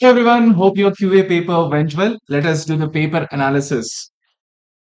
Hey everyone, hope your QA paper went well. Let us do the paper analysis.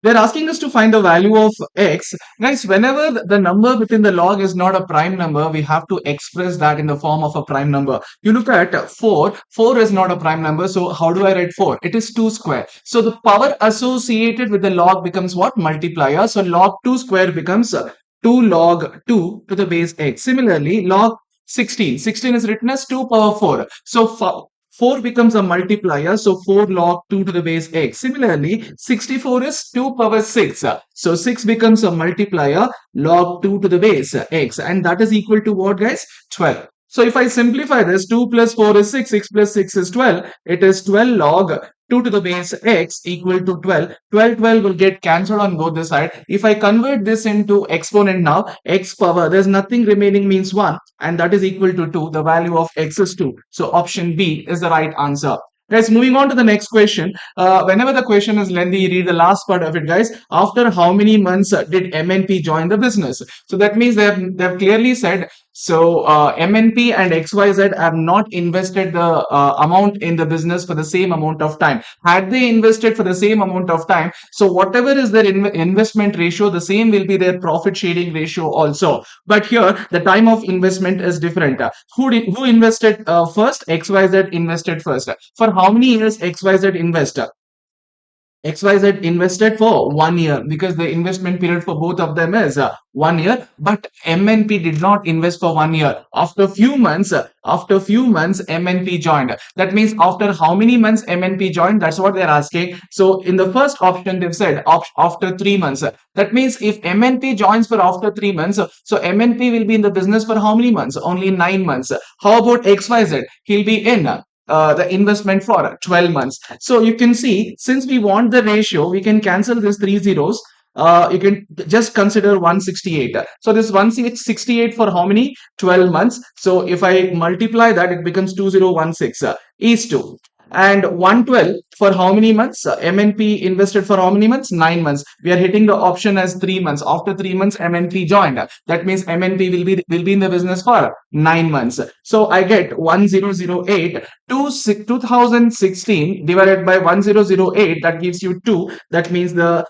They're asking us to find the value of x. Guys, whenever the number within the log is not a prime number, we have to express that in the form of a prime number. You look at 4. 4 is not a prime number, so how do I write 4? It is 2 square. So the power associated with the log becomes what? Multiplier. So log 2 square becomes 2 log 2 to the base x. Similarly, log 16. 16 is written as 2 power 4. So 4 becomes a multiplier, so 4 log 2 to the base x. Similarly, 64 is 2 power 6. So 6 becomes a multiplier, log 2 to the base x. And that is equal to what, guys? 12. So if I simplify this, 2 plus 4 is 6, 6 plus 6 is 12. It is 12 log 2 to the base x equal to 12. 12 will get cancelled on both the side. If I convert this into exponent now, x power, there's nothing remaining means 1 and that is equal to 2. The value of x is 2. So option B is the right answer. Guys, moving on to the next question. Whenever the question is lengthy, read the last part of it, guys. After how many months did MNP join the business? So that means they've clearly said, so MNP and XYZ have not invested the amount in the business for the same amount of time. Had they invested for the same amount of time, so whatever is their investment ratio, the same will be their profit sharing ratio also. But here, the time of investment is different. Who invested first? XYZ invested first. For how many years XYZ invested? XYZ invested for 1 year because the investment period for both of them is 1 year. But MNP did not invest for 1 year. After few months, MNP joined. That means after how many months MNP joined? That's what they're asking. So in the first option, they've said after 3 months. That means if MNP joins for after 3 months, so MNP will be in the business for how many months? Only 9 months. How about XYZ? He'll be in the investment for 12 months. So you can see, since we want the ratio, we can cancel these three zeros. You can just consider 168. So this 168 for how many? 12 months. So if I multiply that, it becomes 2016 is 2. And 112 for how many months? MNP invested for how many months? 9 months. We are hitting the option as 3 months. After 3 months, MNP joined. That means MNP will be in the business for 9 months. So I get 1008 2016 divided by 1008. That gives you 2. That means the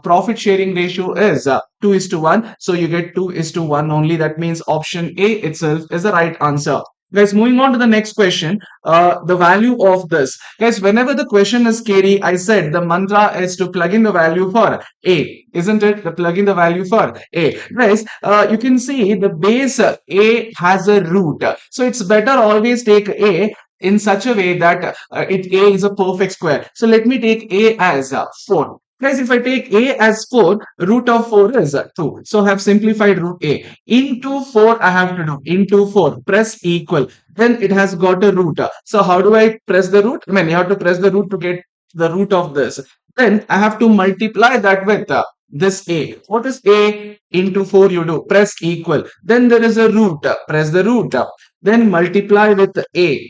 profit sharing ratio is 2:1. So you get 2:1 only. That means option A itself is the right answer. Guys, moving on to the next question, the value of this. Guys, whenever the question is carry, I said the mantra is to plug in the value for A, isn't it? The plug in the value for A. Guys, you can see the base A has a root. So it's better always take A in such a way that A is a perfect square. So let me take A as 4. Guys, if I take A as 4, root of 4 is 2. So I have simplified root A. Into 4, I have to do into 4. Press equal. Then it has got a root. So how do I press the root? I mean, you have to press the root to get the root of this. Then I have to multiply that with this A. What is A into 4? You do press equal. Then there is a root. Press the root. Then multiply with A.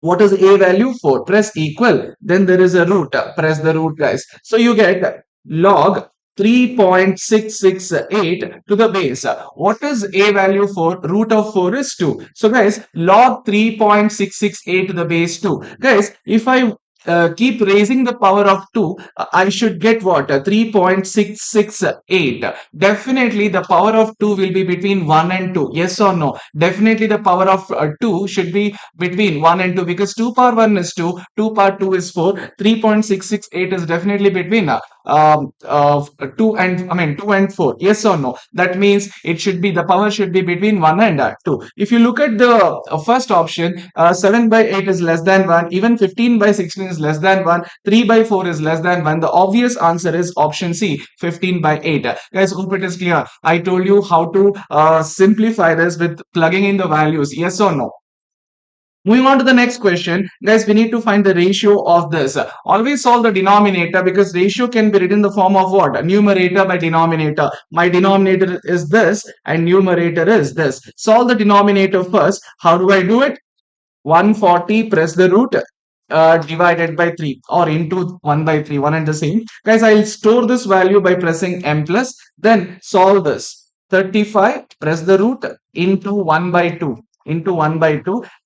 What is A value? 4. Press equal. Then there is a root. Press the root, guys. So you get log 3.668 to the base. What is A value for? Root of 4 is 2. So guys, log 3.668 to the base 2. Guys, if I keep raising the power of 2, I should get what? 3.668. Definitely the power of 2 will be between 1 and 2. Yes or no? Definitely the power of 2 should be between 1 and 2 because 2 power 1 is 2, 2 power 2 is 4, 3.668 is definitely between 2 and 4. Yes or no? That means it should be, the power should be between 1 and 2. If you look at the first option, 7 by 8 is less than 1, even 15 by 16 is less than 1, 3 by 4 is less than 1. The obvious answer is option C, 15 by 8. Guys, hope it is clear. I told you how to simplify this with plugging in the values. Yes or no? Moving on to the next question, guys, we need to find the ratio of this. Always solve the denominator because ratio can be written in the form of what? Numerator by denominator. My denominator is this and numerator is this. Solve the denominator first. How do I do it? 140, press the root, divided by 3 or into 1 by 3, one and the same. Guys, I'll store this value by pressing M plus, then solve this. 35, press the root into 1 by 2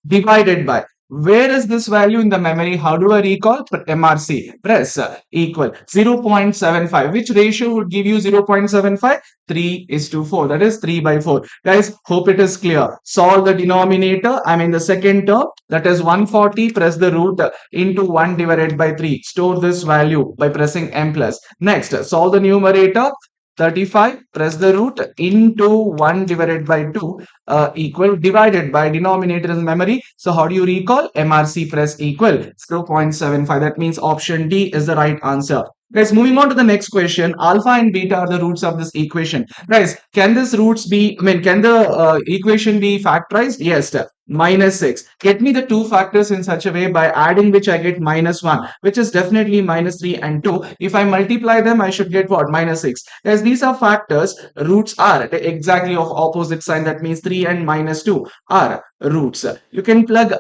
divided by Where is this value in the memory? How do I recall? MRC. Press equal 0.75. Which ratio would give you 0.75? 3:4. That is 3 by 4. Guys, hope it is clear. Solve the denominator. I mean the second term. That is 140. Press the root into 1 divided by 3. Store this value by pressing M plus. Next, solve the numerator. 35, press the root into 1 divided by 2 equal divided by denominator is memory. So how do you recall? MRC press equal 0.75. That means option D is the right answer. Guys, moving on to the next question. Alpha and beta are the roots of this equation. Guys, can this roots be, can the equation be factorized? Yes. Minus 6. Get me the two factors in such a way by adding which I get minus 1, which is definitely minus 3 and 2. If I multiply them, I should get what? Minus 6. As these are factors, roots are exactly of opposite sign. That means 3 and minus 2 are roots. You can plug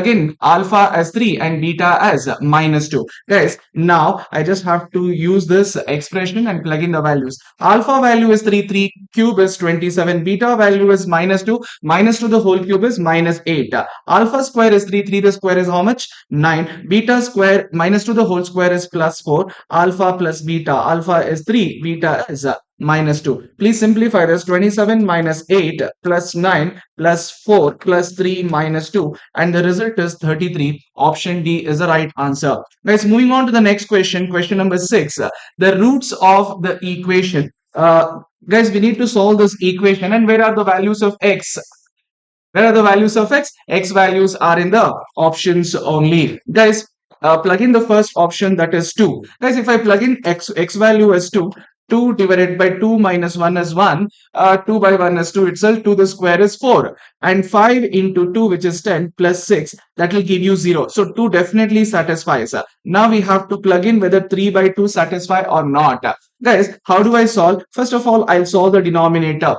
in alpha as 3 and beta as minus 2. Guys, now I just have to use this expression and plug in the values. Alpha value is 3, 3 cube is 27, beta value is minus 2, minus 2 the whole cube is minus 8. Alpha square is 3, 3 the square is how much? 9. Beta square minus 2 the whole square is plus 4. Alpha plus beta, alpha is 3, beta is minus 2. Please simplify this. 27 minus 8 plus 9 plus 4 plus 3 minus 2, and the result is 33. Option D is the right answer. Guys, moving on to the next question, question number 6. The roots of the equation. Guys, we need to solve this equation, and where are the values of x? Where are the values of x? X values are in the options only. Guys, plug in the first option, that is 2. Guys, if I plug in x value as 2, 2 divided by 2 minus 1 is 1. 2 by 1 is 2 itself. 2 the square is 4. And 5 into 2, which is 10, plus 6, that will give you 0. So 2 definitely satisfies. Now we have to plug in whether 3 by 2 satisfy or not. Guys, how do I solve? First of all, I'll solve the denominator.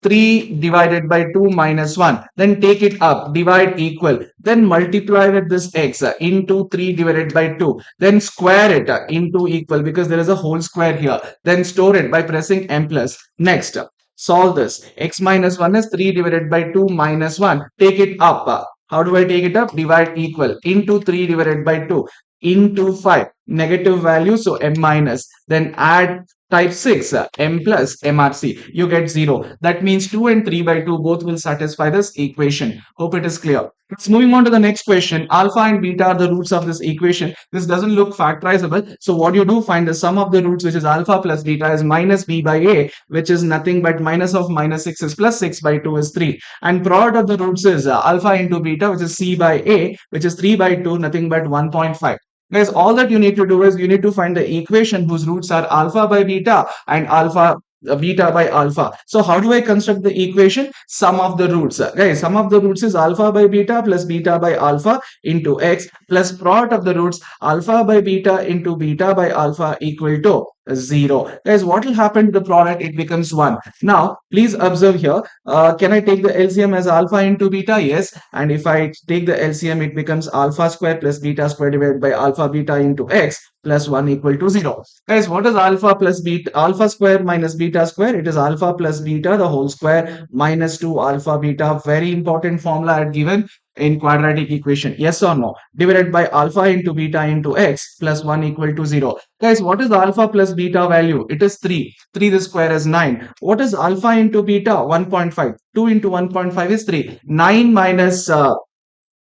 3 divided by 2 minus 1. Then take it up, divide equal. Then multiply with this x into 3 divided by 2. Then square it into equal because there is a whole square here. Then store it by pressing M plus. Next, solve this. X minus 1 is 3 divided by 2 minus 1. Take it up. How do I take it up? Divide equal into 3 divided by 2 into 5. Negative value, so M minus. Then add type 6 M plus MRC, you get 0. That means 2 and 3 by 2 both will satisfy this equation. Hope it is clear. Let's moving on to the next question. Alpha and beta are the roots of this equation. This doesn't look factorizable. So what you do, find the sum of the roots, which is alpha plus beta, is minus b by a, which is nothing but minus of minus 6 is plus 6 by 2 is 3. And product of the roots is alpha into beta, which is c by a, which is 3 by 2, nothing but 1.5. Guys, all that you need to do is you need to find the equation whose roots are alpha by beta and alpha beta by alpha. So how do I construct the equation? Sum of the roots. Guys, sum of the roots is alpha by beta plus beta by alpha into x plus product of the roots alpha by beta into beta by alpha equal to 0. Guys, what will happen to the product? It becomes 1. Now, please observe here. Can I take the LCM as alpha into beta? Yes. And if I take the LCM, it becomes alpha square plus beta square divided by alpha beta into x plus 1 equal to 0. Guys, what is alpha plus beta? Alpha square minus beta square. It is alpha plus beta, the whole square, minus 2 alpha beta. Very important formula I had given in quadratic equation. Yes or no? Divided by alpha into beta into x plus 1 equal to 0. Guys, what is alpha plus beta value? It is 3. 3 the square is 9. What is alpha into beta? 1.5. 2 into 1.5 is 3. 9 minus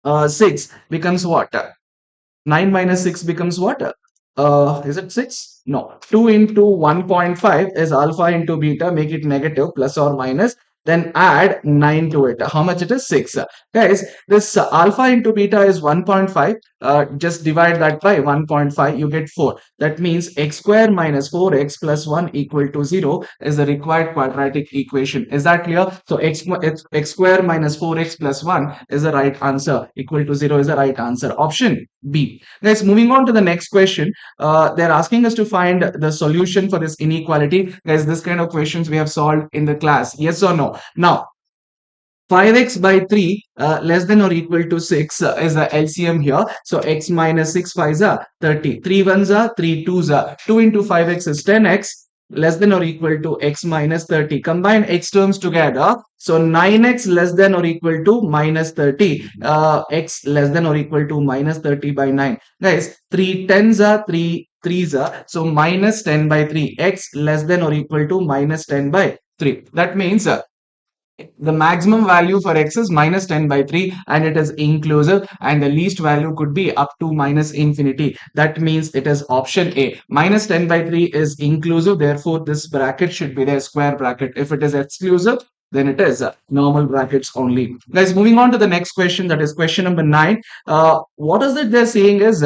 6 becomes what? 9 minus 6 becomes what? Is it 6? No. 2 into 1.5 is alpha into beta. Make it negative, plus or minus. Then add 9 to it. How much it is? 6. Guys, this alpha into beta is 1.5. Just divide that by 1.5. You get 4. That means x square minus 4x plus 1 equal to 0 is the required quadratic equation. Is that clear? So x square minus 4x plus 1 is the right answer. Equal to 0 is the right answer. Option B. Guys, moving on to the next question. They're asking us to find the solution for this inequality. Guys, this kind of questions we have solved in the class. Yes or no? Now, 5x by 3 less than or equal to 6 is the LCM here. So x minus 6 5s are 30. 3 1s are 3 2s are. 2 into 5x is 10x. less than or equal to x minus 30. Combine x terms together. So 9x less than or equal to minus 30. X less than or equal to minus 30 by 9. Guys, 3 tens are 3 threes are. So minus 10 by 3. X less than or equal to minus 10 by 3. That means the maximum value for x is minus 10 by 3 and it is inclusive, and the least value could be up to minus infinity. That means it is option A. Minus 10 by 3 is inclusive, therefore this bracket should be the square bracket. If it is exclusive, then it is normal brackets only. Guys, moving on to the next question, that is question number 9. What is it they're saying is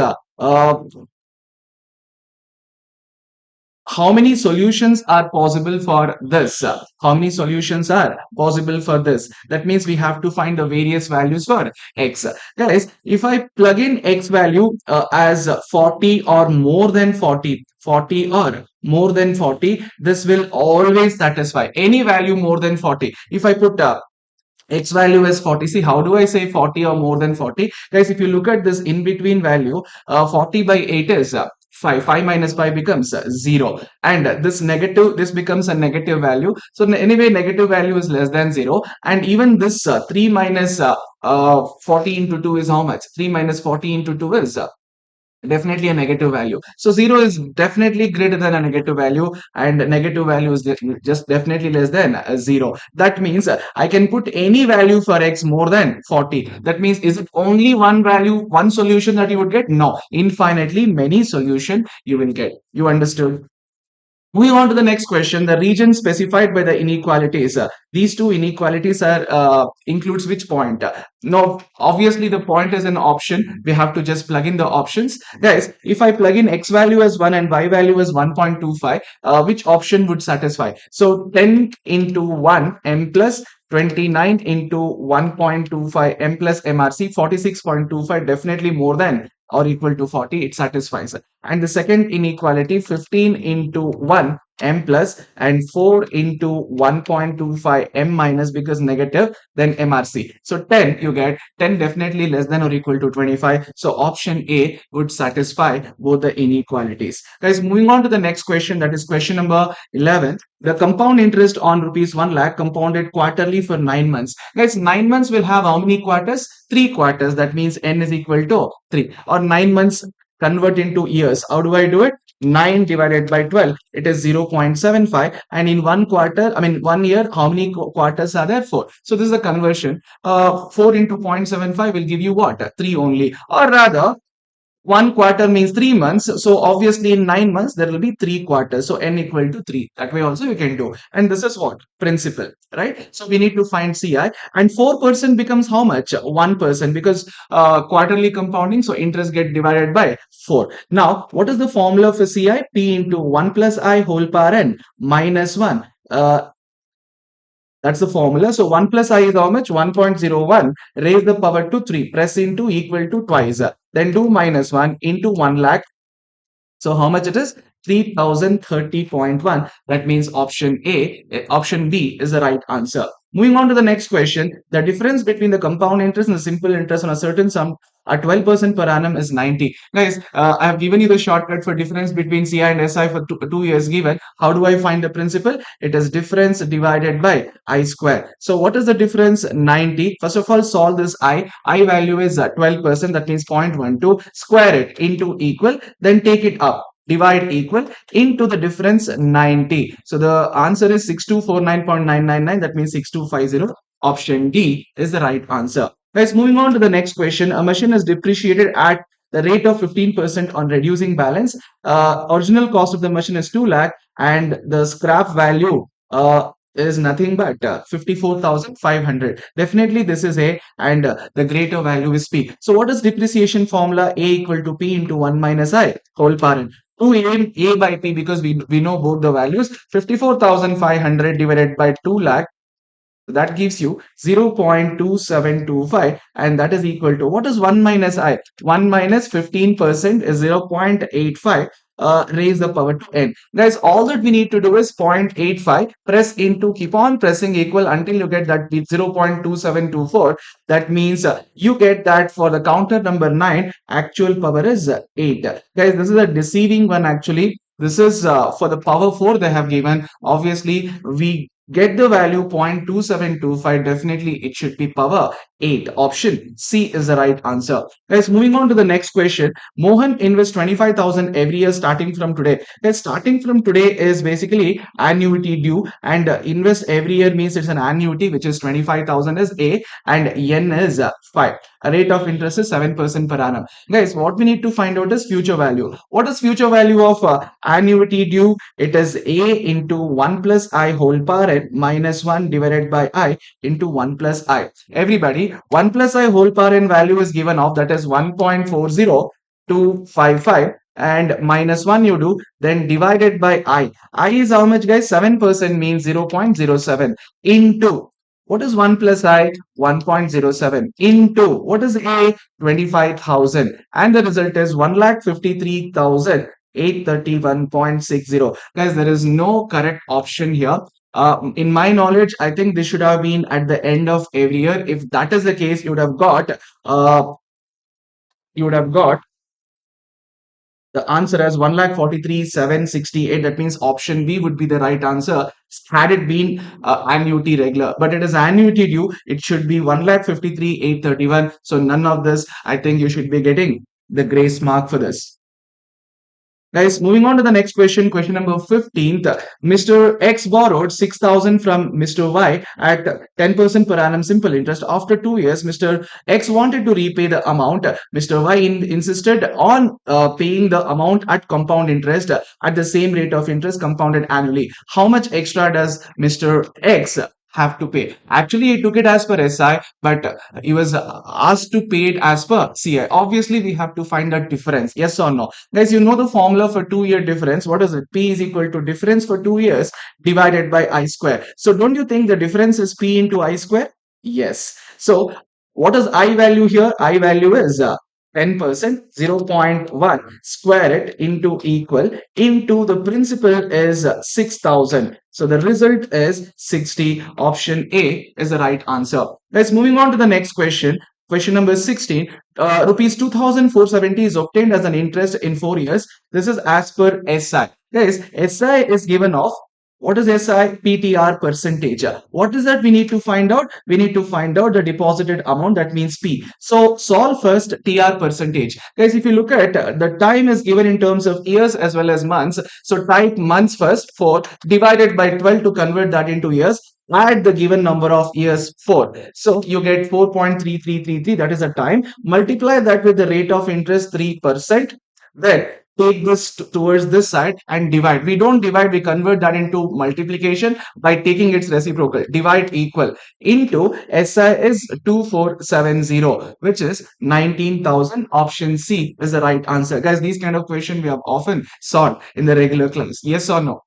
how many solutions are possible for this? How many solutions are possible for this? That means we have to find the various values for x. Guys, if I plug in x value as 40 or more than 40, 40 or more than 40, this will always satisfy any value more than 40. If I put x value is 40. See, how do I say 40 or more than 40? Guys, if you look at this in between value, 40 by 8 is 5. 5 minus 5 becomes 0. And this becomes a negative value. So anyway, negative value is less than 0. And even this 3 minus 40 into 2 is how much? 3 minus 40 into 2 is definitely a negative value. So 0 is definitely greater than a negative value, and negative value is just definitely less than 0. That means I can put any value for x more than 40. That means, is it only one value, one solution that you would get? No, infinitely many solution you will get. You understood? Moving on to the next question, the region specified by the inequalities. These two inequalities are includes which point? No, obviously the point is an option. We have to just plug in the options. Guys, if I plug in x value as 1 and y value as 1.25, which option would satisfy? So 10 into 1 m plus 29 into 1.25 m plus mrc, 46.25, definitely more than or equal to 40, it satisfies. And the second inequality, 15 into 1 m plus and 4 into 1.25 m minus, because negative, then mrc. So 10, you get 10 definitely less than or equal to 25. So option A would satisfy both the inequalities. Guys, moving on to the next question, that is question number 11. The compound interest on rupees 1 lakh compounded quarterly for 9 months. Guys, 9 months will have how many quarters? 3 quarters. That means n is equal to 3. Or 9 months convert into years. How do I do it? 9 divided by 12, it is 0.75. And in one quarter, I mean 1 year, how many quarters are there? 4. So this is a conversion. 4 into 0.75 will give you what? 3 only. Or rather, 1 quarter means 3 months. So obviously in 9 months, there will be 3 quarters. So n equal to 3. That way also you can do. And this is what? Principal, right? So we need to find CI. And 4% becomes how much? 1%, because quarterly compounding. So interest get divided by 4. Now, what is the formula for CI? P into 1 plus I whole power n minus 1. That's the formula. So 1 plus I is how much? 1.01. Raise the power to 3. Press into equal to twice. Then do minus 1 into 1 lakh. So how much it is? 3030.1. That means option B is the right answer. Moving on to the next question, the difference between the compound interest and the simple interest on a certain sum at 12% per annum is 90. Guys, I have given you the shortcut for difference between CI and SI for 2 years given. How do I find the principal? It is difference divided by I square. So what is the difference? 90. First of all, solve this I value is 12%, that means 0.12. Square it into equal, then take it up. Divide equal into the difference 90. So the answer is 6249.999. That means 6250. Option D is the right answer. Guys, moving on to the next question. A machine is depreciated at the rate of 15% on reducing balance. Original cost of the machine is 2 lakh and the scrap value is nothing but 54,500. Definitely this is A, and the greater value is P. So what is depreciation formula? A equal to P into 1 minus I whole power. 2 A by P, because we know both the values. 54,500 divided by 2 lakh, that gives you 0.2725, and that is equal to, what is 1 minus I? 1 minus 15% is 0.85. Raise the power to n. Guys, all that we need to do is 0.85, press into, keep on pressing equal until you get that 0.2724. That means you get that for the counter number 9, actual power is 8. Guys, this is a deceiving one actually. This is for the power 4 they have given. Obviously, we get the value 0.2725. Definitely, it should be power 8. Option C is the right answer. Guys, moving on to the next question. Mohan invests 25,000 every year starting from today. Guys, starting from today is basically annuity due, and invest every year means it's an annuity, which is 25,000 is A, and N is 5. A rate of interest is 7% per annum. Guys, what we need to find out is future value. What is future value of annuity due? It is A into 1 plus I whole power n minus 1 divided by I into 1 plus I. Everybody, 1 plus I whole power n value is given off, that is 1.40255, and minus 1 you do, then divided by I is how much, guys? 7% means 0.07 into, what is 1 plus I? 1.07 into, what is A? 25,000, and the result is 1,53,831.60. Guys, there is no correct option here. In my knowledge, I think this should have been at the end of every year. If that is the case, you would have got the answer as 1,43,768. That means option B would be the right answer had it been annuity regular. But it is annuity due. It should be 1,53,831. So none of this. I think you should be getting the grace mark for this. Guys, moving on to the next question, question number 15th. Mr. X borrowed 6,000 from Mr. Y at 10% per annum simple interest. After 2 years, Mr. X wanted to repay the amount. Mr. Y insisted on paying the amount at compound interest at the same rate of interest compounded annually. How much extra does Mr. X have to pay? Actually, he took it as per SI, but he was asked to pay it as per CI. Obviously, we have to find that difference. Yes or no? Guys, you know the formula for 2 year difference. What is it? P is equal to difference for 2 years divided by I square. So don't you think the difference is P into I square? Yes. So what is I value here? I value is 10%, 0.1 square it into equal into the principal is 6,000. So the result is 60. Option A is the right answer. Let's moving on to the next question. Question number 16. Rupees 2,470 is obtained as an interest in 4 years. This is as per SI. Guys, SI is given off. What is SI? PTR percentage. What is that we need to find out? We need to find out the deposited amount, that means P. So solve first TR percentage. Guys, if you look at the time is given in terms of years as well as months. So type months first, 4 divided by 12 to convert that into years. Add the given number of years, 4. So you get 4.3333, that is the time. Multiply that with the rate of interest 3%. Then take this towards this side and divide. We don't divide, we convert that into multiplication by taking its reciprocal. Divide equal into SI is 2,470, which is 19,000. Option C is the right answer. Guys, these kind of questions we have often solved in the regular class. Yes or no?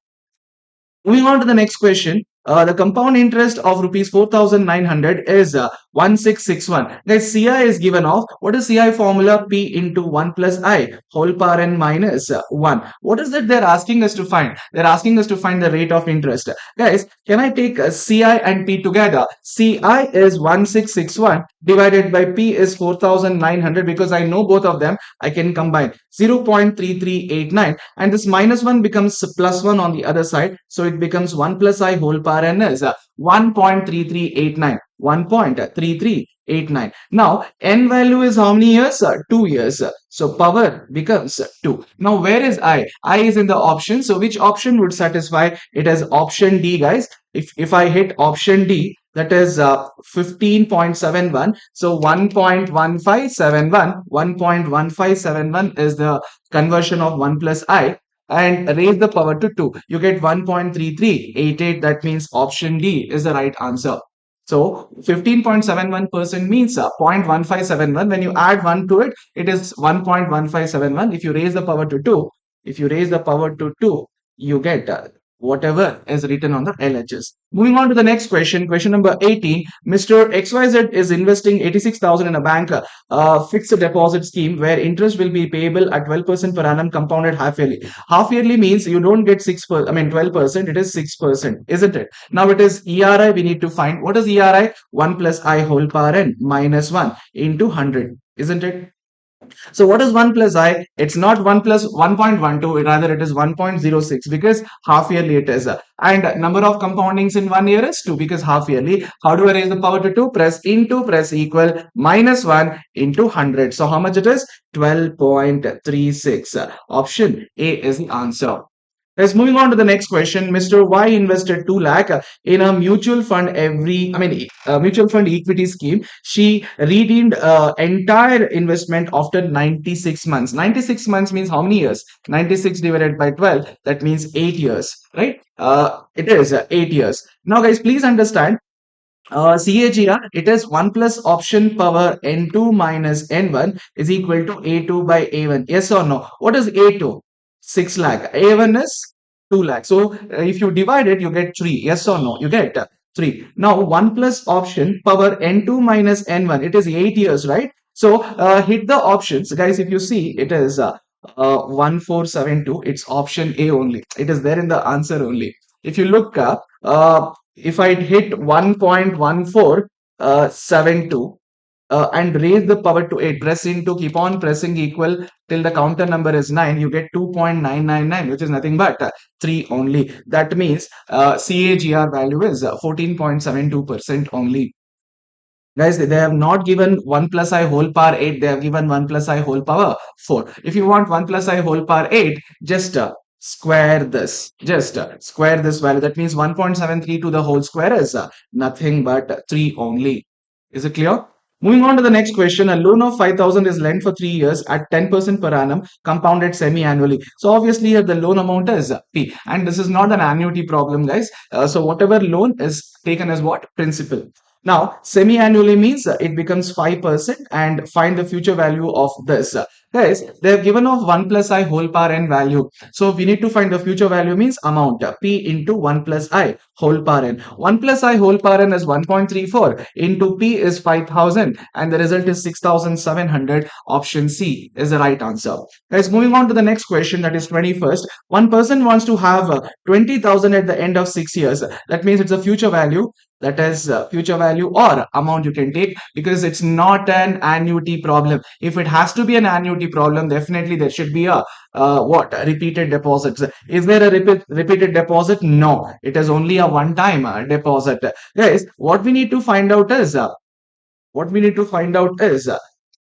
Moving on to the next question. The compound interest of rupees 4,900 is 1,661. Guys, CI is given off. What is CI formula? P into 1 plus I whole power n minus 1. What is that they're asking us to find? They're asking us to find the rate of interest. Guys, can I take CI and P together? CI is 1,661 divided by P is 4,900. Because I know both of them, I can combine 0.3389, and this minus 1 becomes plus 1 on the other side. So it becomes 1 plus I whole power n is 1.3389. 1.3389. Now, n value is how many years? 2 years. So power becomes 2. Now, where is I? I is in the option. So which option would satisfy? It is option D, guys. If I hit option D, that is 15.71. So 1.1571. 1.1571 is the conversion of 1 plus I. And raise the power to 2. You get 1.3388. That means option D is the right answer. So 15.71% means 0.1571. When you add 1 to it, it is 1.1571. If you raise the power to 2, you get whatever is written on the LHS. Moving on to the next question, question number 18. Mr. XYZ is investing 86,000 in a bank fixed deposit scheme where interest will be payable at 12% per annum compounded half yearly. Half yearly means you don't get 12%, it is 6%, isn't it? Now it is ERI we need to find. What is ERI? 1 plus I whole power n minus 1 into 100, isn't it? So what is 1 plus I? It's not 1 plus 1.12, rather it is 1.06 because half yearly it is. And number of compoundings in 1 year is 2 because half yearly. How do I raise the power to 2? Press into, press equal, minus 1 into 100. So how much it is? 12.36. Option A is the answer. Let's moving on to the next question. Mr. Y invested 2 lakh in a mutual fund mutual fund equity scheme. She redeemed entire investment after 96 months. 96 months means how many years? 96 divided by 12, that means 8 years, right? It is 8 years. Now, guys, please understand CAGR, it is 1 plus option power N2 minus N1 is equal to A2 by A1. Yes or no? What is A2? 6 lakh. A1 is 2 lakh. So if you divide it, you get 3. Yes or no? You get 3. Now 1 plus option power N2 minus N1. It is 8 years, right? So hit the options. Guys, if you see, it is 1472. It's option A only. It is there in the answer only. If you look up, if I hit 1.1472 and raise the power to 8, press into, keep on pressing equal till the counter number is 9, you get 2.999, which is nothing but 3 only. That means CAGR value is 14.72% only. Guys, they have not given 1 plus I whole power 8, they have given 1 plus I whole power 4. If you want 1 plus I whole power 8, just square this. Just square this value. That means 1.73 to the whole square is nothing but 3 only. Is it clear? Moving on to the next question. A loan of 5,000 is lent for 3 years at 10% per annum, compounded semi-annually. So obviously here the loan amount is P. And this is not an annuity problem, guys. So whatever loan is taken as what? Principal. Now, semi-annually means it becomes 5% and find the future value of this. Guys, they have given of 1 plus I whole power n value. So we need to find the future value means amount P into 1 plus I whole power n. 1 plus I whole power n is 1.34 into P is 5,000 and the result is 6,700. Option C is the right answer. Guys, moving on to the next question, that is 21st. One person wants to have 20,000 at the end of 6 years. That means it's a future value, that is future value or amount you can take, because it's not an annuity problem. If it has to be an annuity problem, definitely there should be a what repeated deposits. Is there a repeated deposit? No, it is only a one time deposit. Guys, what we need to find out is what we need to find out is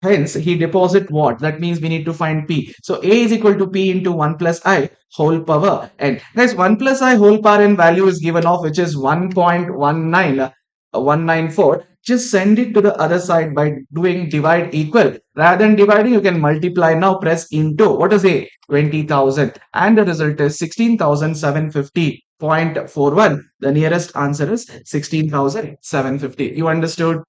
hence, he deposit what? That means we need to find P. So A is equal to P into 1 plus I whole power n. Guys, 1 plus I whole power n value is given off, which is 1.19194. Just send it to the other side by doing divide equal. Rather than dividing, you can multiply. Now press into. What is A? 20,000. And the result is 16,750.41. The nearest answer is 16,750. You understood?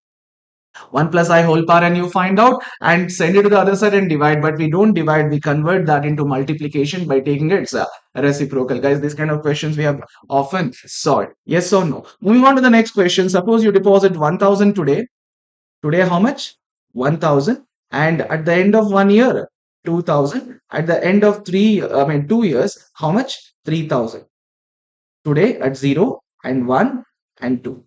1 plus I whole power and you find out and send it to the other side and divide. But we don't divide, we convert that into multiplication by taking its reciprocal. Guys, these kind of questions we have often solved. Yes or no? Moving on to the next question. Suppose you deposit 1,000 today. Today how much? 1,000. And at the end of 1 year, 2,000. At the end of 2 years, how much? 3,000. Today at 0 and 1 and 2.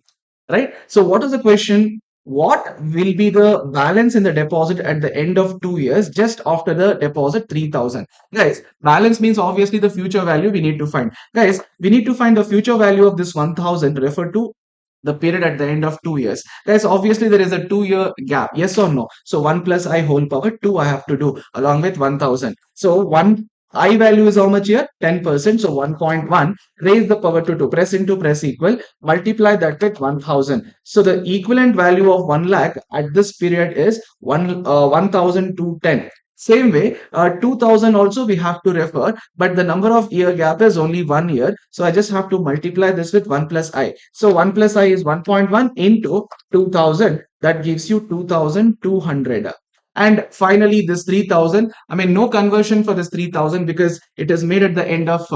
Right? So what is the question? What will be the balance in the deposit at the end of 2 years just after the deposit 3,000? Guys, balance means obviously the future value we need to find. Guys, we need to find the future value of this 1,000 refer to the period at the end of 2 years. Guys, obviously there is a 2 year gap. Yes or no? So 1 plus I whole power 2 I have to do along with 1,000. So 1 I value is how much here? 10%. So 1.1. Raise the power to 2. Press into, press equal. Multiply that with 1,000. So the equivalent value of 1 lakh at this period is 1,210. Same way, 2,000 also we have to refer, but the number of year gap is only 1 year. So I just have to multiply this with 1 plus I. So 1 plus I is 1.1 into 2,000. That gives you 2,200. And finally, this 3,000, no conversion for this 3,000 because it is made at the end of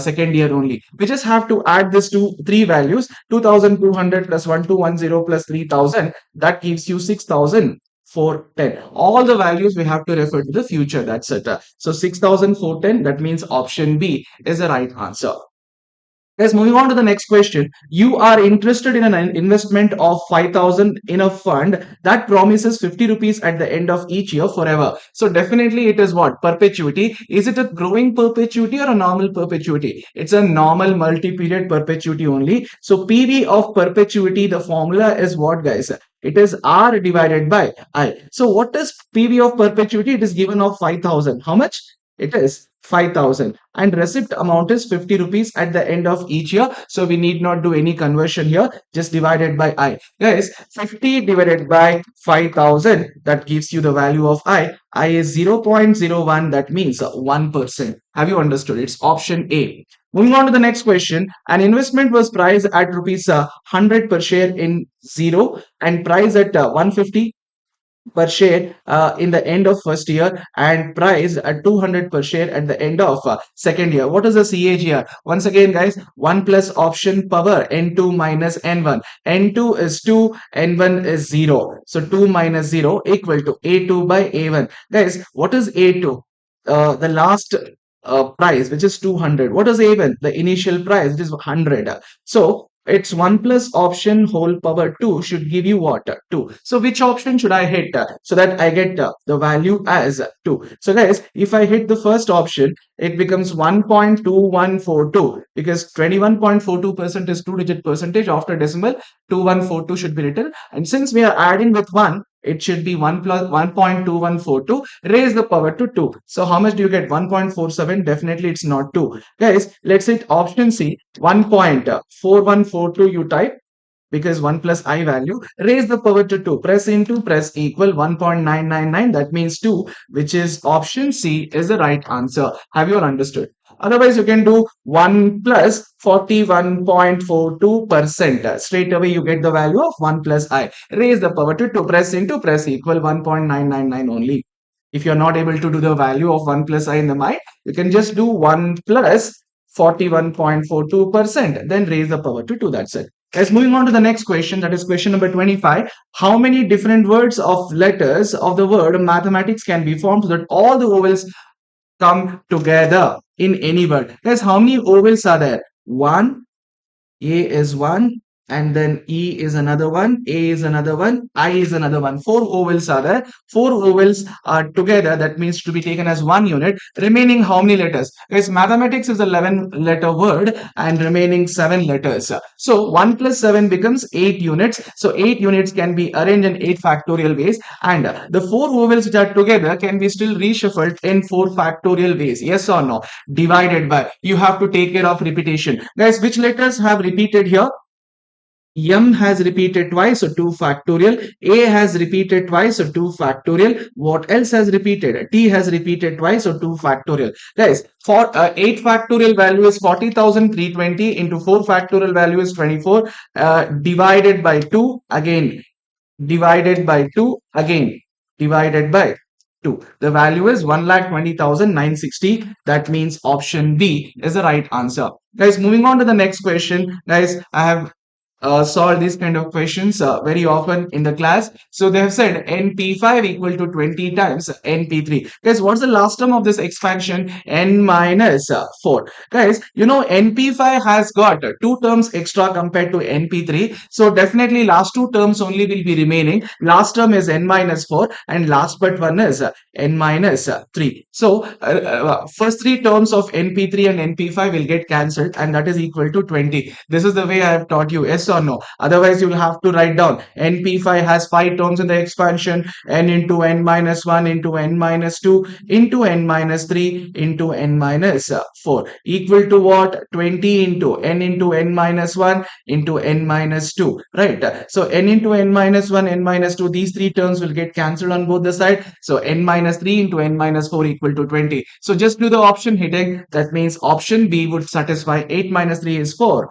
second year only. We just have to add this to three values, 2,200 plus 1,210 plus 3,000. That gives you 6,410. All the values we have to refer to the future. That's it. So 6,410, that means option B is the right answer. Guys, moving on to the next question. You are interested in an investment of 5,000 in a fund that promises 50 rupees at the end of each year forever. So definitely it is what? Perpetuity. Is it a growing perpetuity or a normal perpetuity? It's a normal multi-period perpetuity only. So PV of perpetuity, the formula is what, guys? It is R divided by I. So what is PV of perpetuity? It is given of 5,000. How much? It is 5,000, and receipt amount is 50 rupees at the end of each year. So we need not do any conversion here, just divided by I. Guys, 50 divided by 5,000, that gives you the value of I. I is 0.01, that means 1%. Have you understood? It's option A. Moving on to the next question. An investment was priced at rupees 100 per share in zero and priced at 150 per share in the end of first year and price at 200 per share at the end of second year. What is the CAGR? Once again, guys, 1 plus option power n2 minus n1. n2 is 2, n1 is 0. So 2 minus 0 equal to a2 by a1. Guys, what is a2? The last price, which is 200. What is a1? The initial price, which is 100. So it's 1 plus option whole power 2 should give you what? 2. So which option should I hit so that I get the value as 2? So guys, if I hit the first option, it becomes 1.2142 because 21.42% is 2-digit percentage. After decimal, 2142 should be written. And since we are adding with 1, it should be 1 plus 1.2142. Raise the power to 2. So how much do you get? 1.47. Definitely it's not 2. Guys, let's hit option C. 1.4142 you type because 1 plus I value. Raise the power to 2. Press into, press equal 1.999. That means 2, which is option C is the right answer. Have you all understood? Otherwise, you can do 1 plus 41.42%. Straight away, you get the value of 1 plus I. Raise the power to 2. Press into, press equal 1.999 only. If you're not able to do the value of 1 plus I in the mind, you can just do 1 plus 41.42%. Then raise the power to 2. That's it. Guys, moving on to the next question, that is question number 25. How many different words of letters of the word mathematics can be formed so that all the vowels come together in any word? Guys, how many vowels are there? One, A is one, and then E is another one, A is another one, I is another one. Four vowels are there. Four vowels are together. That means to be taken as one unit. Remaining how many letters? Guys, mathematics is 11 letter word and remaining 7 letters. So 1 plus 7 becomes 8 units. So 8 units can be arranged in 8 factorial ways. And the 4 vowels which are together can be still reshuffled in 4 factorial ways. Yes or no? Divided by. You have to take care of repetition. Guys, which letters have repeated here? M has repeated twice, so 2 factorial. A has repeated twice, so 2 factorial. What else has repeated? T has repeated twice, so 2 factorial. Guys, for 8 factorial value is 40,320 into 4 factorial value is 24 divided by 2 again divided by 2 again divided by 2. The value is 1,20,960. That means option B is the right answer. Guys, moving on to the next question. Guys, I have solve these kind of questions very often in the class. So they have said NP5 equal to 20 times NP3. Guys, what's the last term of this expansion? N minus 4. Guys, you know NP5 has got 2 terms extra compared to NP3. So definitely last 2 terms only will be remaining. Last term is N minus 4 and last but one is N minus 3. So first 3 terms of NP3 and NP5 will get cancelled and that is equal to 20. This is the way I have taught you. Yes or no? Otherwise, you will have to write down NP5 has 5 terms in the expansion, n into n minus 1 into n minus 2 into n minus 3 into n minus 4 equal to what? 20 into n minus 1 into n minus 2. Right? So n into n minus 1, n minus 2, these 3 terms will get cancelled on both the sides. So n minus 3 into n minus 4 equal to 20. So just do the option hitting. That means option B would satisfy 8 minus 3 is 4.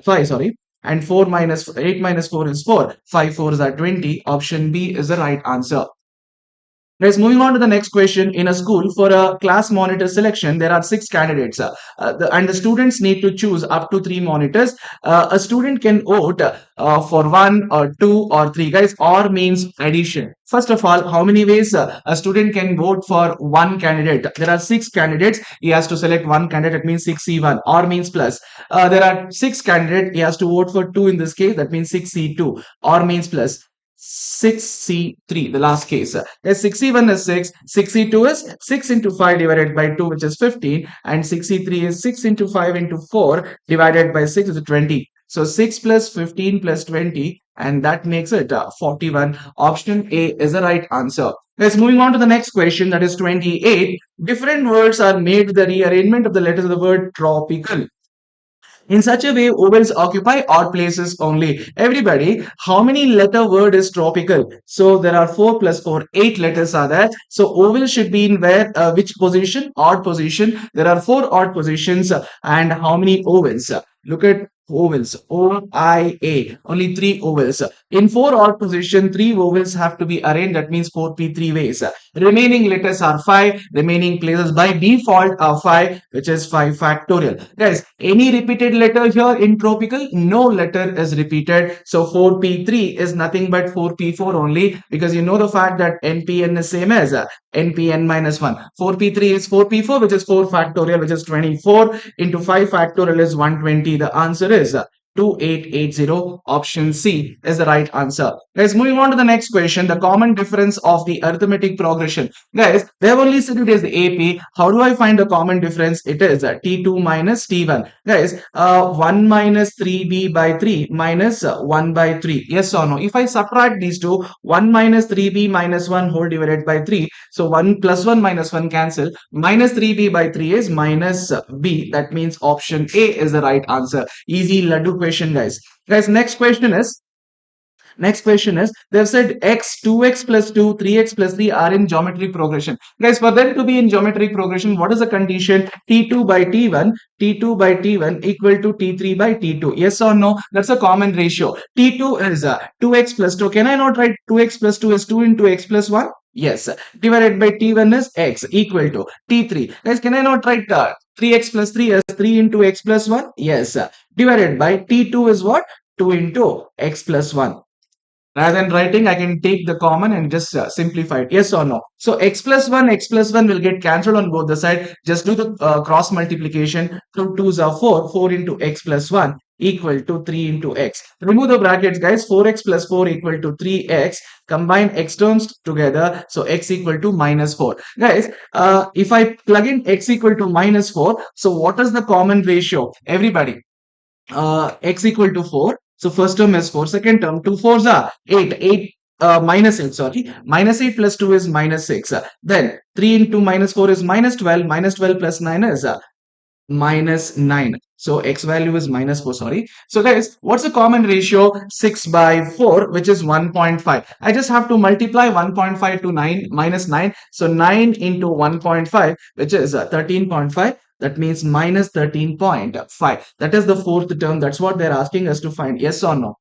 5, sorry, and 4 minus 8 minus 4 is 4. 5 4s are 20. Option B is the right answer. Guys, moving on to the next question. In a school, for a class monitor selection, there are six candidates, and the students need to choose up to three monitors. A student can vote for one or two or three. Guys, or means addition. First of all, how many ways a student can vote for one candidate? There are six candidates. He has to select one candidate. That means 6C1. Or means plus. There are six candidates. He has to vote for two in this case. That means 6C2. Or means plus. 6C3, the last case. Yes, 6C1 is 6, 6C2 is 6 into 5 divided by 2, which is 15, and 6C3 is 6 into 5 into 4 divided by 6, which is 20. So 6 plus 15 plus 20, and that makes it 41. Option A is the right answer. Let's moving on to the next question, that is 28. Different words are made with the rearrangement of the letters of the word tropical. In such a way, vowels occupy odd places only. Everybody, how many letter word is tropical? So there are 4 plus 4, 8 letters are there. So vowel should be in where, which position? Odd position. There are 4 odd positions. And how many vowels? Look at vowels. O-I-A. Only 3 vowels. In 4 odd position, 3 vowels have to be arranged. That means 4p 3 ways. Remaining letters are 5. Remaining places by default are 5, which is 5 factorial. Guys, any repeated letter here in tropical? No letter is repeated. So 4p3 is nothing but 4p4 only, because you know the fact that npn is same as npn minus 1. 4p3 is 4p4, which is 4 factorial, which is 24 into 5 factorial is 120. The answer is 2880. Option C is the right answer. Guys, moving on to the next question. The common difference of the arithmetic progression. Guys, they have only said it is AP. How do I find the common difference? It is T2 minus T1. Guys, 1 minus 3b by 3 minus 1 by 3. Yes or no? If I subtract these two, 1 minus 3b minus 1 whole divided by 3. So 1 plus 1 minus 1 cancel. Minus 3b by 3 is minus b. That means option A is the right answer. Easy laddu question, guys. Guys, next question is they've said x, 2x plus 2, 3x plus 3 are in geometry progression. Guys, for them to be in geometry progression, what is the condition? T2 by T1, T2 by T1 equal to T3 by T2. Yes or no? That's a common ratio. T2 is 2x plus 2. Can I not write 2x plus 2 is 2 into x plus 1? Yes. Divided by T1 is x equal to T3. Guys, can I not write 3x plus 3 as 3 into x plus 1? Yes. Divided by T2 is what? 2 into x plus 1. Rather than writing, I can take the common and just simplify it. Yes or no? So x plus 1 will get cancelled on both the side. Just do the cross multiplication. 2 2s are 4. 4 into x plus 1 equal to 3 into x. Remove the brackets, guys. 4x plus 4 equal to 3x. Combine x terms together. So x equal to minus 4. Guys, if I plug in x equal to minus 4, so what is the common ratio? Everybody, x equal to 4. So first term is 4, second term 2 4s are 8, 8 minus 8, sorry, minus 8 plus 2 is minus 6. Then 3 into minus 4 is minus 12, minus 12 plus 9 is minus 9. So x value is minus 4, sorry. So guys, what's the common ratio? 6 by 4, which is 1.5. I just have to multiply 1.5 to 9 minus 9. So 9 into 1.5, which is 13.5. That means minus 13.5. That is the fourth term. That's what they're asking us to find. Yes or no?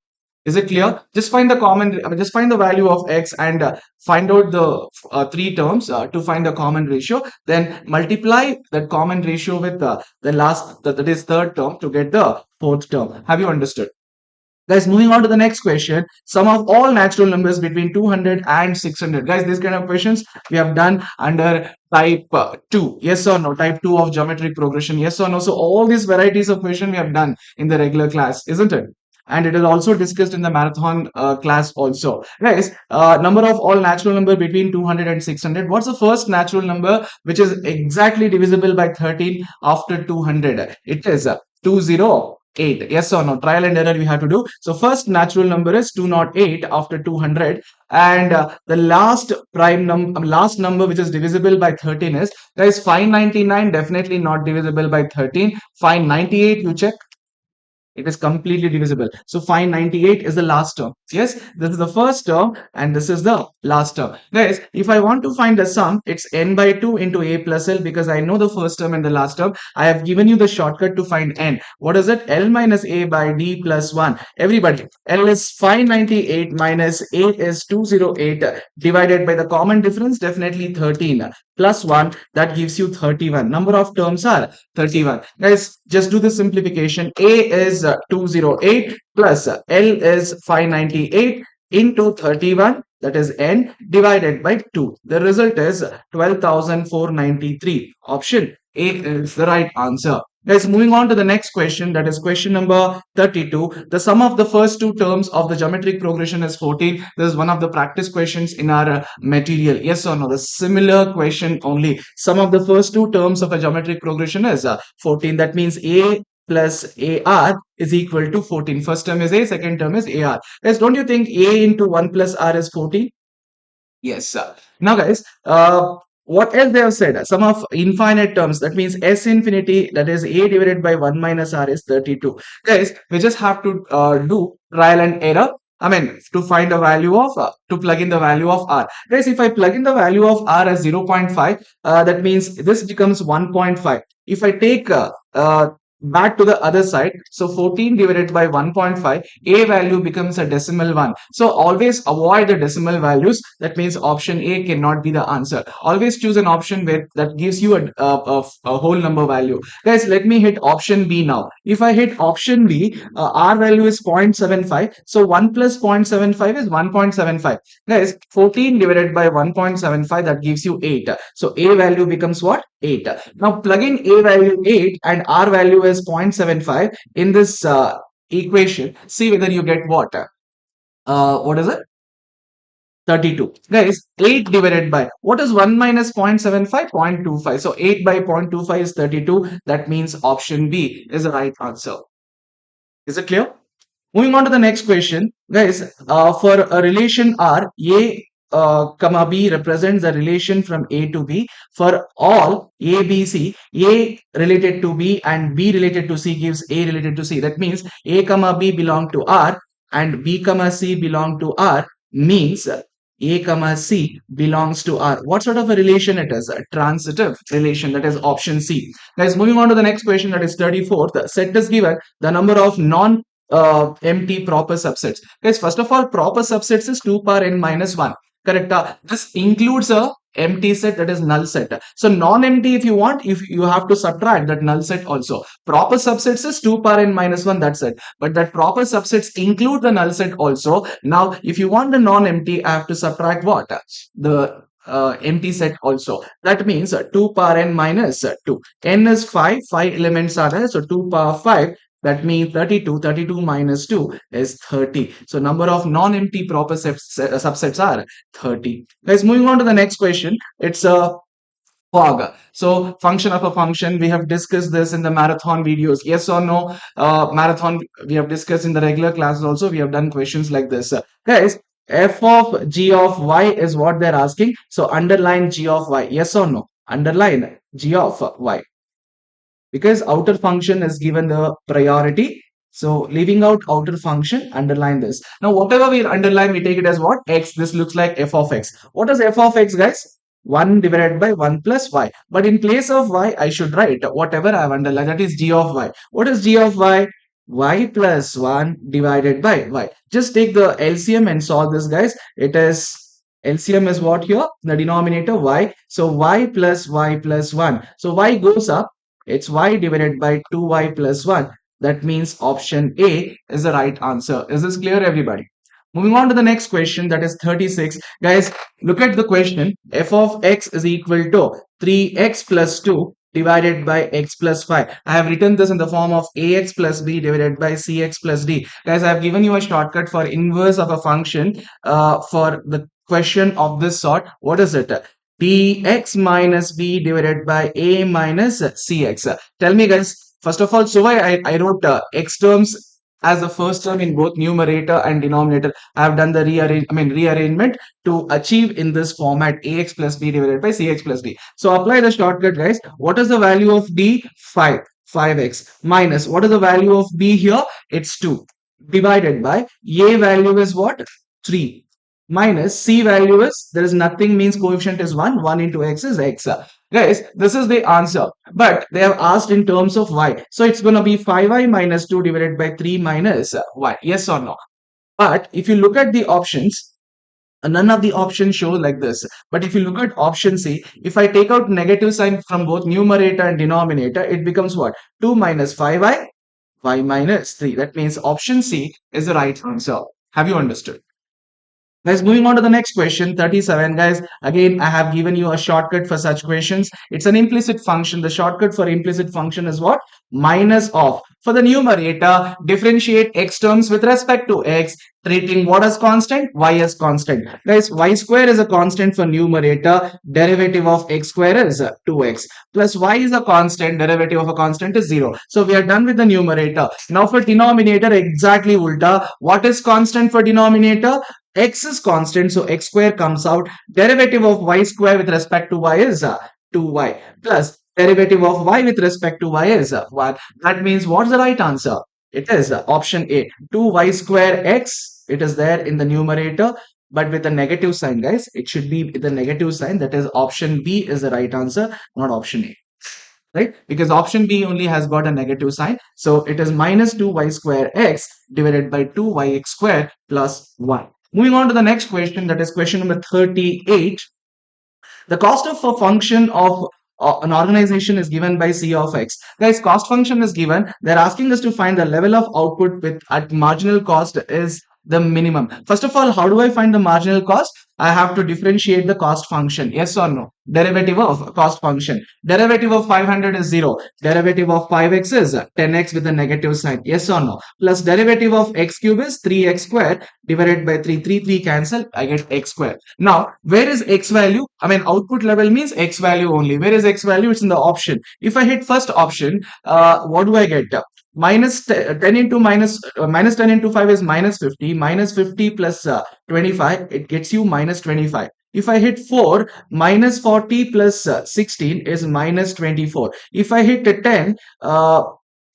Is it clear? Just find the common, just find the value of x and find out the three terms to find the common ratio. Then multiply that common ratio with the last, that is third term, to get the fourth term. Have you understood? Guys, moving on to the next question. Sum of all natural numbers between 200 and 600. Guys, these kind of questions we have done under type 2. Yes or no? Type 2 of geometric progression. Yes or no? So all these varieties of question we have done in the regular class, isn't it? And it is also discussed in the marathon class also. Guys, number of all natural number between 200 and 600. What's the first natural number which is exactly divisible by 13 after 200? It is 208. Yes or no? Trial and error we have to do. So first natural number is 208 after 200. And the last last number which is divisible by 13 is, guys, 599. Definitely not divisible by 13. 598, you check. It is completely divisible. So 598 is the last term. Yes, this is the first term and this is the last term. Guys, if I want to find the sum, it's n by 2 into a plus l, because I know the first term and the last term. I have given you the shortcut to find n. What is it? L minus a by d plus 1. Everybody, L is 598 minus a is 208 divided by the common difference, definitely 13, plus 1, that gives you 31. Number of terms are 31. Guys, just do the simplification. A is 208 plus L is 598 into 31, that is n, divided by 2. The result is 12,493. Option A is the right answer. Guys, moving on to the next question, that is question number 32. The sum of the first two terms of the geometric progression is 14. This is one of the practice questions in our material. Yes or no? The similar question only. Sum of the first two terms of a geometric progression is 14. That means A plus AR is equal to 14. First term is A, second term is AR. Guys, don't you think A into 1 plus R is 14? Yes, sir. Now, guys, what else they have said? Sum of infinite terms. That means S infinity, that is A divided by 1 minus R is 32. Guys, we just have to do trial and error. I mean, to find a value of, to plug in the value of R. Guys, if I plug in the value of R as 0.5, that means this becomes 1.5. If I take back to the other side, so 14 divided by 1.5, a value becomes a decimal one. So always avoid the decimal values. That means option A cannot be the answer. Always choose an option where that gives you a whole number value. Guys, let me hit option B now. If I hit option B, R value is 0.75. So 1 plus 0.75 is 1.75. Guys, 14 divided by 1.75, that gives you 8. So A value becomes what? 8. Now plug in A value 8 and R value is 0.75 in this equation. See whether you get what? What is it? 32. Guys, 8 divided by, what is 1 minus 0.75? 0.25. So 8 by 0.25 is 32. That means option B is the right answer. Is it clear? Moving on to the next question, guys. For a relation R, A comma B represents the relation from A to B. For all A, B, C, A related to B and B related to C gives A related to C. That means A comma B belong to R and B comma C belong to R, means A comma C belongs to R. What sort of a relation it is? A transitive relation. That is option C. Guys, moving on to the next question, that is 34th. The set is given the number of non empty proper subsets. Guys, first of all, proper subsets is 2 power n minus 1. Correct. This includes a empty set, that is null set. So non-empty, if you want, if you have to subtract that null set also. Proper subsets is 2 power n minus 1, that's it. But that proper subsets include the null set also. Now, if you want the non-empty, I have to subtract what? The empty set also. That means 2 power n minus 2. N is 5. 5 elements are there. So 2 power 5. That means 32. 32 minus 2 is 30. So number of non-empty proper subsets are 30. Guys, moving on to the next question. It's a fog. So function of a function. We have discussed this in the marathon videos. Yes or no? Marathon we have discussed in the regular classes also. We have done questions like this. Guys, f of g of y is what they're asking. So underline g of y. Yes or no? Underline g of y, because outer function is given the priority. So leaving out outer function, underline this. Now whatever we underline, we take it as what? X. This looks like f of x. What is f of x, guys? 1 divided by 1 plus y. But in place of y, I should write whatever I have underlined, that is g of y. What is g of y? Y plus 1 divided by y. Just take the LCM and solve this, guys. It is LCM is what here? The denominator y. So y plus 1. So y goes up. It's y divided by 2y plus 1. That means option A is the right answer. Is this clear, everybody? Moving on to the next question, that is 36. Guys, look at the question. F of x is equal to 3x plus 2 divided by x plus 5. I have written this in the form of ax plus b divided by cx plus d. Guys, I have given you a shortcut for inverse of a function for the question of this sort. What is it? Dx minus b divided by a minus cx. Tell me, guys, first of all, so I wrote x terms as the first term in both numerator and denominator. I have done the rearrangement to achieve in this format ax plus b divided by cx plus d. So apply the shortcut, guys. What is the value of d? 5. 5x minus what is the value of b here? It's 2 divided by a value is what? 3 minus c value is there is nothing means coefficient is 1. 1 into x is x. Guys, this is the answer. But they have asked in terms of y. So it's going to be 5y minus 2 divided by 3 minus y. Yes or no? But if you look at the options, none of the options show like this. But if you look at option C, if I take out negative sign from both numerator and denominator, it becomes what? 2 minus 5y, y minus 3. That means option C is the right answer. Have you understood? Guys, moving on to the next question, 37. Guys, again, I have given you a shortcut for such questions. It's an implicit function. The shortcut for implicit function is what? Minus of. For the numerator, differentiate x terms with respect to x, treating what as constant? Y as constant. Guys, y square is a constant for numerator. Derivative of x square is 2x. Plus y is a constant. Derivative of a constant is 0. So we are done with the numerator. Now for denominator, exactly ulta. What is constant for denominator? X is constant, so x square comes out. Derivative of y square with respect to y is 2y plus derivative of y with respect to y is 1. That means what's the right answer? It is option A, 2y square x. It is there in the numerator, but with a negative sign, guys. It should be with a negative sign. That is option B is the right answer, not option A. Right? Because option B only has got a negative sign. So it is minus 2y square x divided by 2yx square plus 1. Moving on to the next question, that is question number 38. The cost of a function of an organization is given by C of x. Guys, cost function is given. They're asking us to find the level of output with at marginal cost is the minimum. First of all, how do I find the marginal cost? I have to differentiate the cost function. Yes or no? Derivative of cost function. Derivative of 500 is 0. Derivative of 5x is 10x with a negative sign. Yes or no? Plus derivative of x cube is 3x square divided by 3. 3, 3 cancel. I get x square. Now, where is x value? I mean, output level means x value only. Where is x value? It's in the option. If I hit first option, what do I get? Minus 10 into minus 10 into 5 is minus 50. Minus 50 plus 25, it gets you minus 25. If I hit 4, minus 40 plus 16 is minus 24. If I hit 10,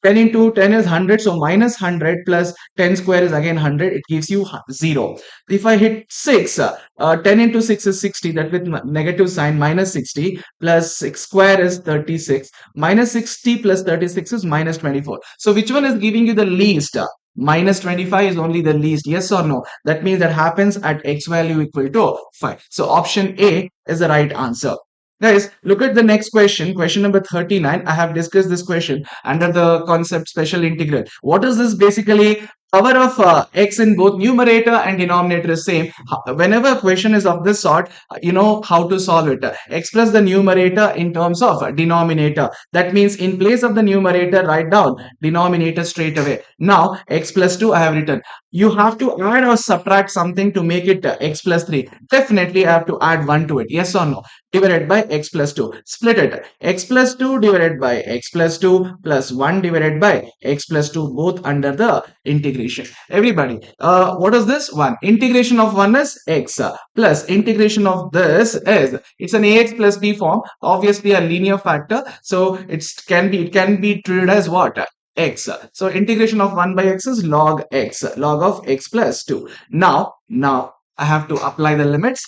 10 into 10 is 100, so minus 100 plus 10 square is again 100, it gives you 0. If I hit 6, 10 into 6 is 60, that with negative sign, minus 60 plus 6 square is 36, minus 60 plus 36 is minus 24. So which one is giving you the least? Minus 25 is only the least. Yes or no? That means that happens at x value equal to 5. So option A is the right answer. Guys, look at the next question, question number 39. I have discussed this question under the concept special integral. What is this basically? Power of x in both numerator and denominator is same. Whenever a question is of this sort, you know how to solve it. X plus the numerator in terms of denominator. That means in place of the numerator, write down denominator straight away. Now, x plus 2 I have written. You have to add or subtract something to make it x plus 3. Definitely I have to add 1 to it. Yes or no? Divided by x plus 2. Split it. X plus 2 divided by x plus 2 plus 1 divided by x plus 2, both under the integration. Everybody, what is this? 1. Integration of 1 is x plus integration of this is, it's an ax plus b form, obviously a linear factor. So it can be treated as what? X. So integration of 1 by x is log x, log of x plus 2. Now I have to apply the limits.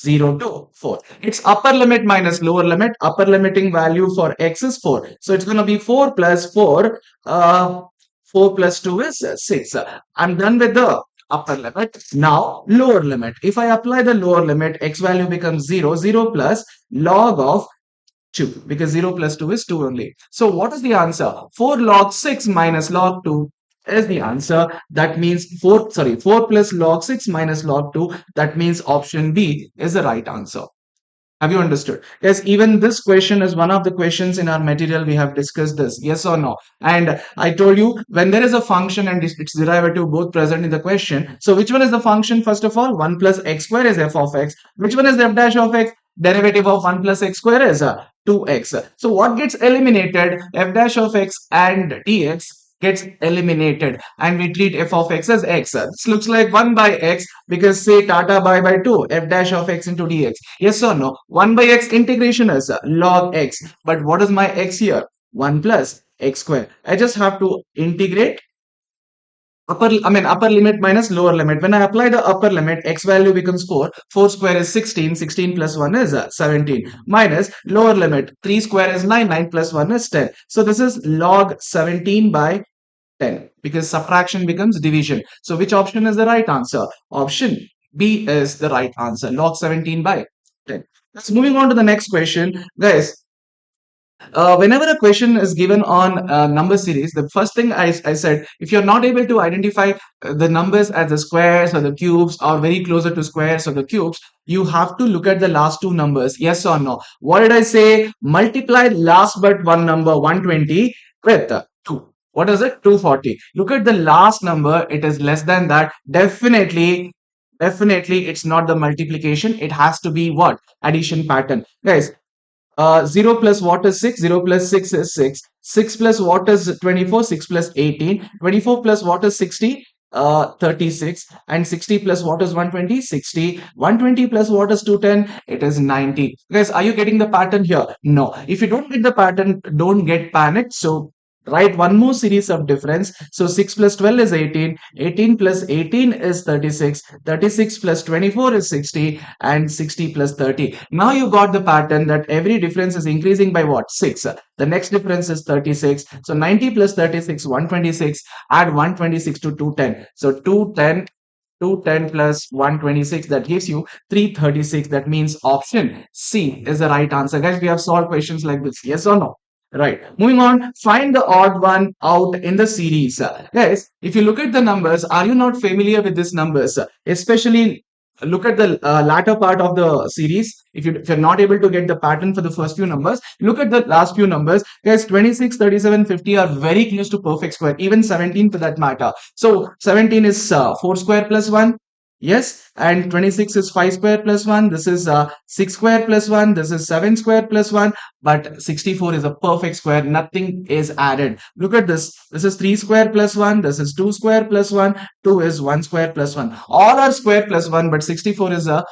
0 to 4. It's upper limit minus lower limit. Upper limiting value for x is 4. So it's going to be 4 plus 4. 4 plus 2 is 6. I'm done with the upper limit. Now lower limit. If I apply the lower limit, x value becomes 0. 0 plus log of 2, because 0 plus 2 is 2 only. So what is the answer? 4 log 6 minus log 2 is the answer. That means 4 plus log 6 minus log 2. That means option B is the right answer. Have you understood? Yes, even this question is one of the questions in our material. We have discussed this. Yes or no? And I told you, when there is a function and its derivative both present in the question. So which one is the function? First of all, 1 plus x square is f of x. Which one is f dash of x? Derivative of 1 plus x square is 2x. So what gets eliminated? F dash of x and dx gets eliminated, and we treat f of x as x. This looks like 1 by x, because say tata by 2, f dash of x into dx. Yes or no? 1 by x integration is log x. But what is my x here? 1 plus x square. I just have to integrate upper limit minus lower limit. When I apply the upper limit, x value becomes 4. 4 square is 16. 16 plus 1 is 17. Minus lower limit. 3 square is 9. 9 plus 1 is 10. So this is log 17 by 10 because subtraction becomes division. So which option is the right answer? Option B is the right answer. Log 17 by 10. Let's moving on to the next question. Guys, whenever a question is given on number series, the first thing I said, if you're not able to identify the numbers as the squares or the cubes or very closer to squares or the cubes, you have to look at the last two numbers, yes or no. What did I say? Multiply last but one number 120 with 2. What is it? 240. Look at the last number. It is less than that. Definitely, it's not the multiplication. It has to be what? Addition pattern. Guys, 0 plus what is 6? 0 plus 6 is 6. 6 plus what is 24? 6 plus 18. 24 plus what is 60? 36. And 60 plus what is 120? 60. 120 plus what is 210? It is 90. Guys, are you getting the pattern here? No. If you don't get the pattern, don't get panicked. So write one more series of difference. So 6 plus 12 is 18. 18 plus 18 is 36. 36 plus 24 is 60. And 60 plus 30. Now you got the pattern that every difference is increasing by what? 6. The next difference is 36. So 90 plus 36, 126. Add 126 to 210. So 210 plus 126, that gives you 336. That means option C is the right answer. Guys, we have solved questions like this. Yes or no? Right. Moving on, find the odd one out in the series. Guys, if you look at the numbers, are you not familiar with these numbers? Especially look at the latter part of the series. If you're not able to get the pattern for the first few numbers, look at the last few numbers. Guys, 26, 37, 50 are very close to perfect square, even 17 for that matter. So 17 is 4 square plus 1. Yes, and 26 is 5 square plus 1. This is 6 square plus 1. This is 7 square plus 1. But 64 is a perfect square. Nothing is added. Look at this. This is 3 square plus 1. This is 2 square plus 1. 2 is 1 square plus 1. All are square plus 1, but 64 is a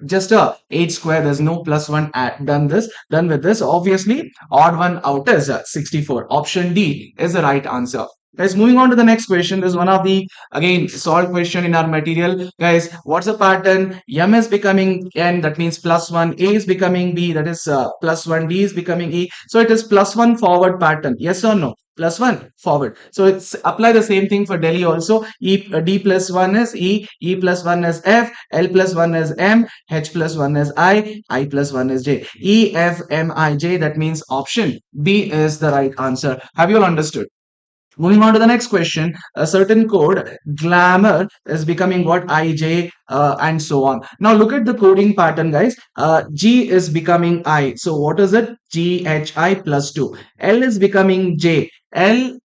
just a 8 square. There's no plus 1 done with this. Obviously, odd one out is 64. Option D is the right answer. Guys, moving on to the next question. This is one of the, again, solved question in our material. Guys, what's the pattern? M is becoming N, that means plus 1. A is becoming B, that is plus 1. D is becoming E. So it is plus 1 forward pattern. Yes or no? Plus 1 forward. So it's apply the same thing for Delhi also. D plus 1 is E. E plus 1 is F. L plus 1 is M. H plus 1 is I. I plus 1 is J. E, F, M, I, J. That means option B is the right answer. Have you all understood? Moving on to the next question, a certain code, glamour, is becoming what? IJ, and so on. Now look at the coding pattern, guys. G is becoming I. So what is it? GHI plus 2. L is becoming J. L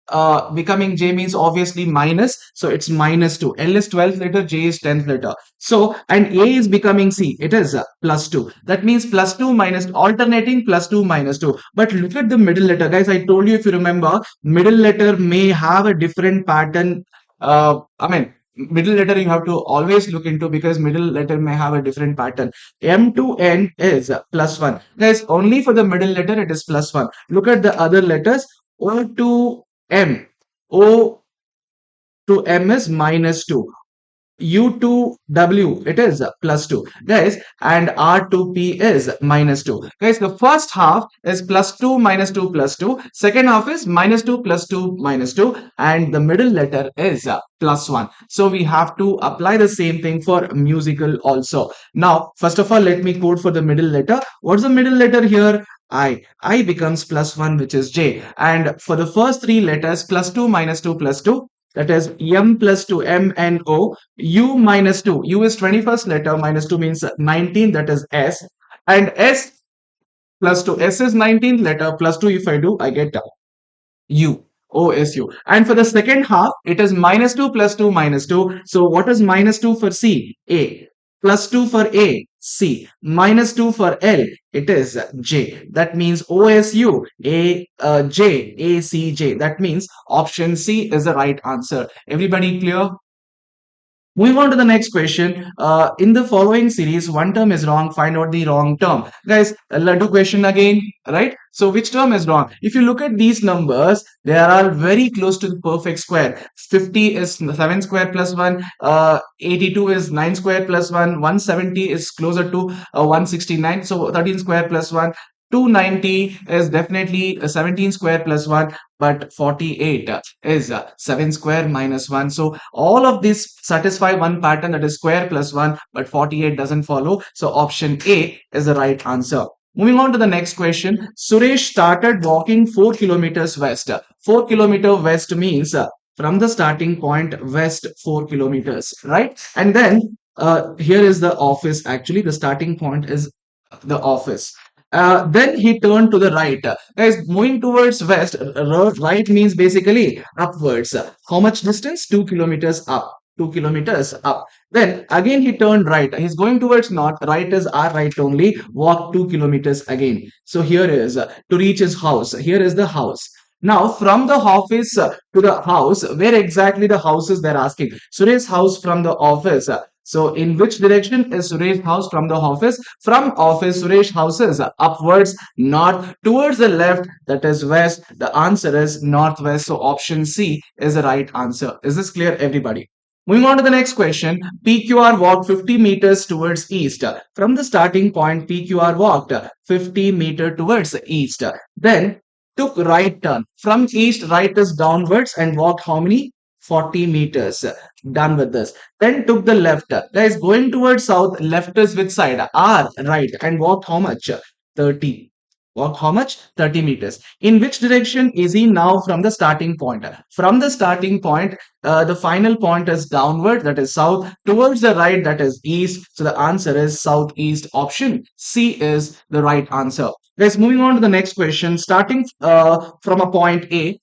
becoming J means obviously minus. So it's minus 2. L is 12th letter, J is 10th letter. So, and A is becoming C. It is plus 2. That means plus 2 minus, alternating plus 2 minus 2. But look at the middle letter, guys. I told you, if you remember, middle letter may have a different pattern. Middle letter you have to always look into because middle letter may have a different pattern. M to N is plus 1. Guys, only for the middle letter it is plus 1. Look at the other letters. O to M. O to M is minus 2. U to W, it is plus 2. Guys, and R to P is minus 2. Guys, the first half is plus 2 minus 2 plus 2. Second half is minus 2 plus 2 minus 2. And the middle letter is plus 1. So we have to apply the same thing for musical also. Now, first of all, let me code for the middle letter. What's the middle letter here? I. I becomes plus 1, which is J. And for the first three letters, plus 2 minus 2 plus 2. That is M plus 2, M and O. U minus 2. U is 21st letter. Minus 2 means 19. That is S. And S plus 2. S is 19th letter. Plus 2 if I do, I get U. OSU. And for the second half, it is minus 2 plus 2 minus 2. So what is minus 2 for C? A. Plus 2 for A, C. Minus 2 for L, it is J. That means OSU, J, A, C, J. That means option C is the right answer. Everybody clear? Moving on to the next question. In the following series, one term is wrong. Find out the wrong term. Guys, let's do question again, right? So which term is wrong? If you look at these numbers, they are all very close to the perfect square. 50 is 7 square plus 1. 82 is 9 square plus 1. 170 is closer to 169. So 13 square plus 1. 290 is definitely 17 square plus 1, but 48 is 7 square minus 1. So all of these satisfy one pattern, that is square plus 1, but 48 doesn't follow. So option A is the right answer. Moving on to the next question. Suresh started walking 4 kilometers west. 4 kilometer west means from the starting point west 4 kilometers, right? And then here is the office. Actually, the starting point is the office. Then he turned to the right. Guys, moving towards west, right means basically upwards. How much distance? 2 kilometers up. 2 kilometers up. Then again he turned right. He's going towards north. Right is our right only. Walk 2 kilometers again. So here is to reach his house. Here is the house. Now from the office to the house, where exactly the house is they're asking. Suresh's house from the office. So in which direction is Suresh's house from the office? From office, Suresh house is upwards, north, towards the left, that is west. The answer is northwest. So option C is the right answer. Is this clear, everybody? Moving on to the next question. PQR walked 50 meters towards east. From the starting point, PQR walked 50 meter towards the east. Then took right turn. From east, right is downwards and walked how many? 40 meters. Done with this. Then took the left. Guys, going towards south, left is which side? R, right. And walked how much? 30. Walked how much? 30 meters. In which direction is he now from the starting point? From the starting point, the final point is downward, that is south. Towards the right, that is east. So the answer is southeast. Option C is the right answer. Guys, moving on to the next question. Starting from a point A,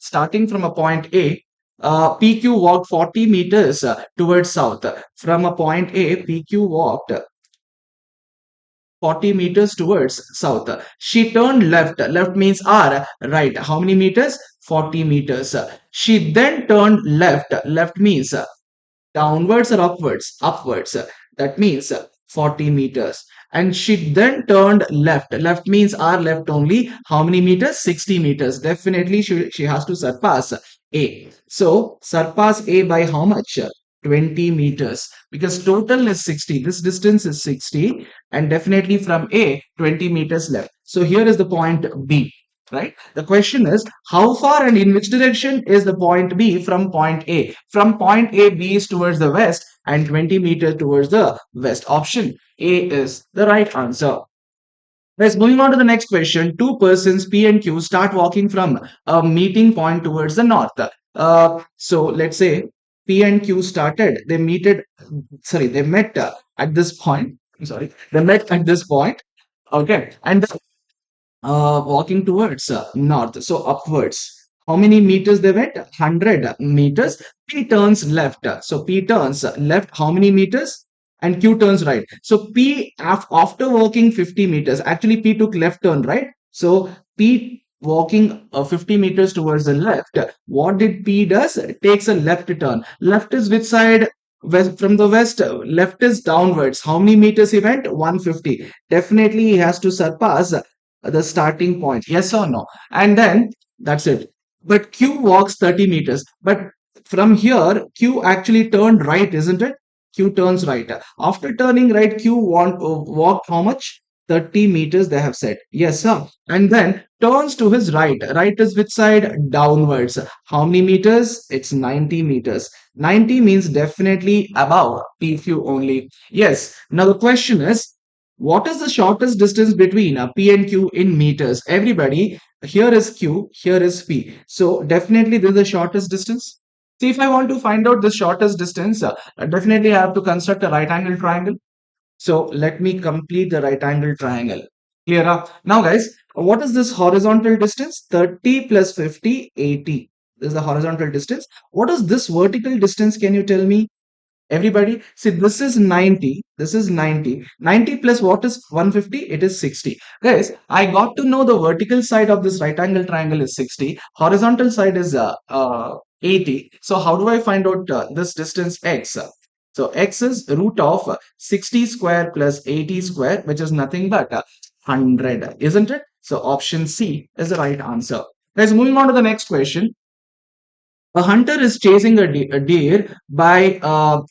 PQ walked 40 meters towards south. From a point A, PQ walked 40 meters towards south. She turned left. Left means R, right. How many meters? 40 meters. She then turned left. Left means downwards or upwards? Upwards. That means 40 meters. And she then turned left. Left means our left only. How many meters? 60 meters. Definitely she has to surpass A. So surpass A by how much? 20 meters. Because total is 60. This distance is 60. And definitely from A, 20 meters left. So here is the point B. Right? The question is, how far and in which direction is the point B from point A? From point A, B is towards the west and 20 meters towards the west. Option A is the right answer. Let's moving on to the next question. Two persons, P and Q, start walking from a meeting point towards the north. So let's say P and Q started. They met at this point. I'm sorry, they met at this point. Okay, and walking towards north, so upwards. How many meters they went? 100 meters. P turns left. So P turns left. How many meters? And Q turns right. So after walking 50 meters, actually P took left turn, right? So P walking 50 meters towards the left. What did P does? It takes a left turn. Left is which side? West, from the west, left is downwards. How many meters he went? 150. Definitely he has to surpass the starting point. Yes or no? And then that's it. But Q walks 30 meters. But from here, Q actually turned right, isn't it? Q turns right. After turning right, walked how much? 30 meters, they have said. Yes, sir. And then turns to his right. Right is which side? Downwards. How many meters? It's 90 meters. 90 means definitely above PQ only. Yes. Now the question is, what is the shortest distance between P and Q in meters? Everybody, here is Q, here is P. So definitely this is the shortest distance. See, if I want to find out the shortest distance, definitely I have to construct a right angle triangle. So let me complete the right angle triangle. Clear up? Now guys, what is this horizontal distance? 30 plus 50, 80. This is the horizontal distance. What is this vertical distance? Can you tell me? Everybody, see, this is 90. This is 90. 90 plus what is 150? It is 60. Guys, I got to know the vertical side of this right angle triangle is 60. Horizontal side is 80. So how do I find out this distance x? So x is root of 60 square plus 80 square, which is nothing but 100, isn't it? So option C is the right answer. Guys, moving on to the next question. A hunter is chasing a deer by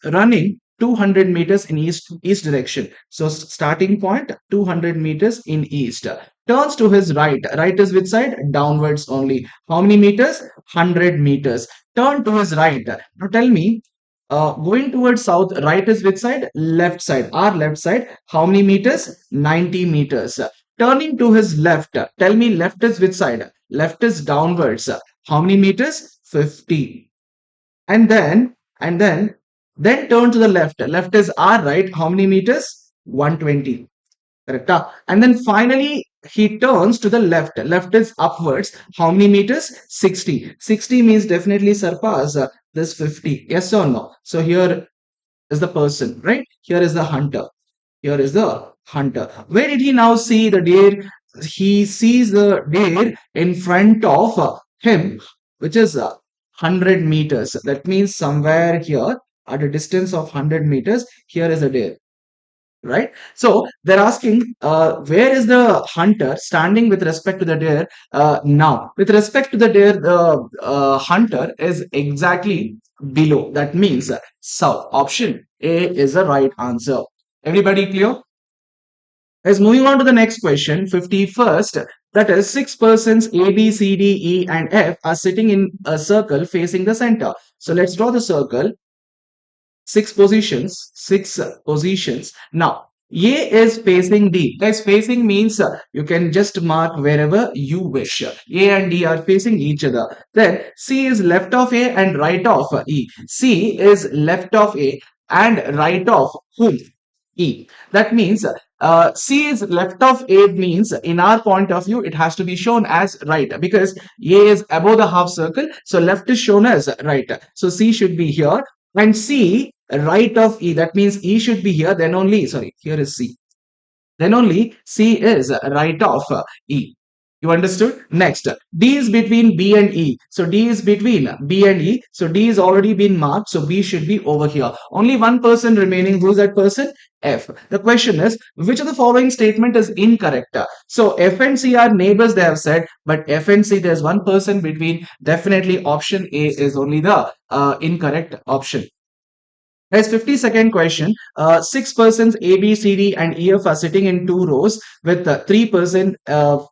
running 200 meters in east direction. So starting point 200 meters in east. Turns to his right. Right is which side? Downwards only. How many meters? 100 meters. Turn to his right. Now tell me, going towards south, right is which side? Left side. Our left side. How many meters? 90 meters. Turning to his left. Tell me left is which side? Left is downwards. How many meters? 50. And then turn to the left. Left is our right. How many meters? 120. Correct. And then finally he turns to the left. Left is upwards. How many meters? 60. 60 means definitely surpass this 50. Yes or no? So here is the person, right? Here is the hunter. Here is the hunter. Where did he now see the deer? He sees the deer in front of him, which is 100 meters. That means somewhere here at a distance of 100 meters, here is a deer, right? So they're asking, where is the hunter standing with respect to the deer now? With respect to the deer, the hunter is exactly below. That means south. Option A is the right answer. Everybody clear? As moving on to the next question, 51st, that is six persons A, B, C, D, E, and F are sitting in a circle facing the center. So let's draw the circle. Six positions. Now, A is facing D. Guys, facing means you can just mark wherever you wish. A and D are facing each other. Then C is left of A and right of E. C is left of A and right of whom? E. That means C is left of A means in our point of view, it has to be shown as right because A is above the half circle. So left is shown as right. So C should be here and C right of E. That means E should be here. Then only, sorry, here is C. Then only C is right of E. You understood? Next, D is between B and E. So D is between B and E. So D is already been marked. So B should be over here. Only one person remaining. Who is that person? F. The question is, which of the following statement is incorrect? So F and C are neighbors, they have said, but F and C, there's one person between. Definitely option A is only the incorrect option. Guys, 52nd question. Six persons A, B, C, D, and E, F are sitting in two rows with 3%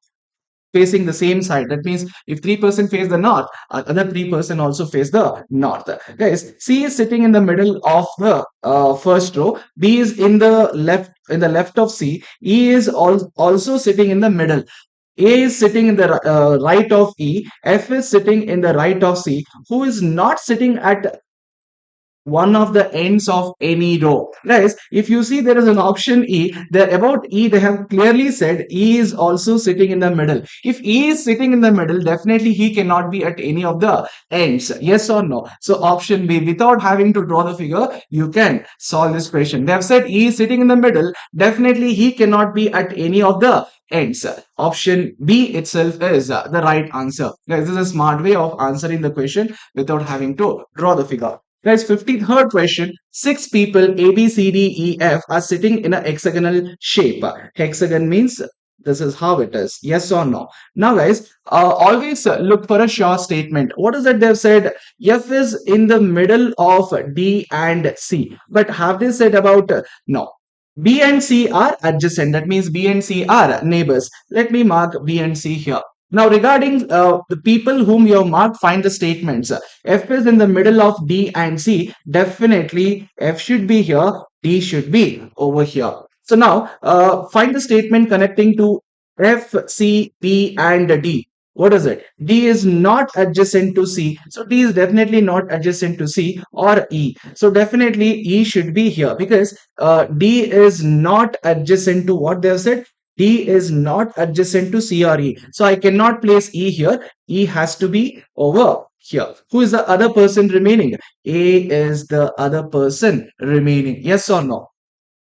facing the same side. That means if 3% face the north, other 3% also face the north. Guys, C is sitting in the middle of the first row. B is in the left of C. E is also sitting in the middle. A is sitting in the right of E. F is sitting in the right of C. Who is not sitting at one of the ends of any row. Guys, if you see there is an option E, there about E, they have clearly said E is also sitting in the middle. If E is sitting in the middle, definitely he cannot be at any of the ends. Yes or no? So option B, without having to draw the figure, you can solve this question. They have said E is sitting in the middle. Definitely he cannot be at any of the ends. Option B itself is the right answer. Guys, this is a smart way of answering the question without having to draw the figure. Guys, 53rd question. Six people A, B, C, D, E, F are sitting in a hexagonal shape. Hexagon means this is how it is. Yes or no? Now, guys, always look for a sure statement. What is it they've said? F is in the middle of D and C. But have they said about no? B and C are adjacent. That means B and C are neighbors. Let me mark B and C here. Now, regarding the people whom you have marked, find the statements. F is in the middle of D and C. Definitely, F should be here. D should be over here. So now, find the statement connecting to F, C, P, and D. What is it? D is not adjacent to C. So D is definitely not adjacent to C or E. So definitely E should be here because D is not adjacent to what they have said. D is not adjacent to C or E. So I cannot place E here. E has to be over here. Who is the other person remaining? A is the other person remaining. Yes or no?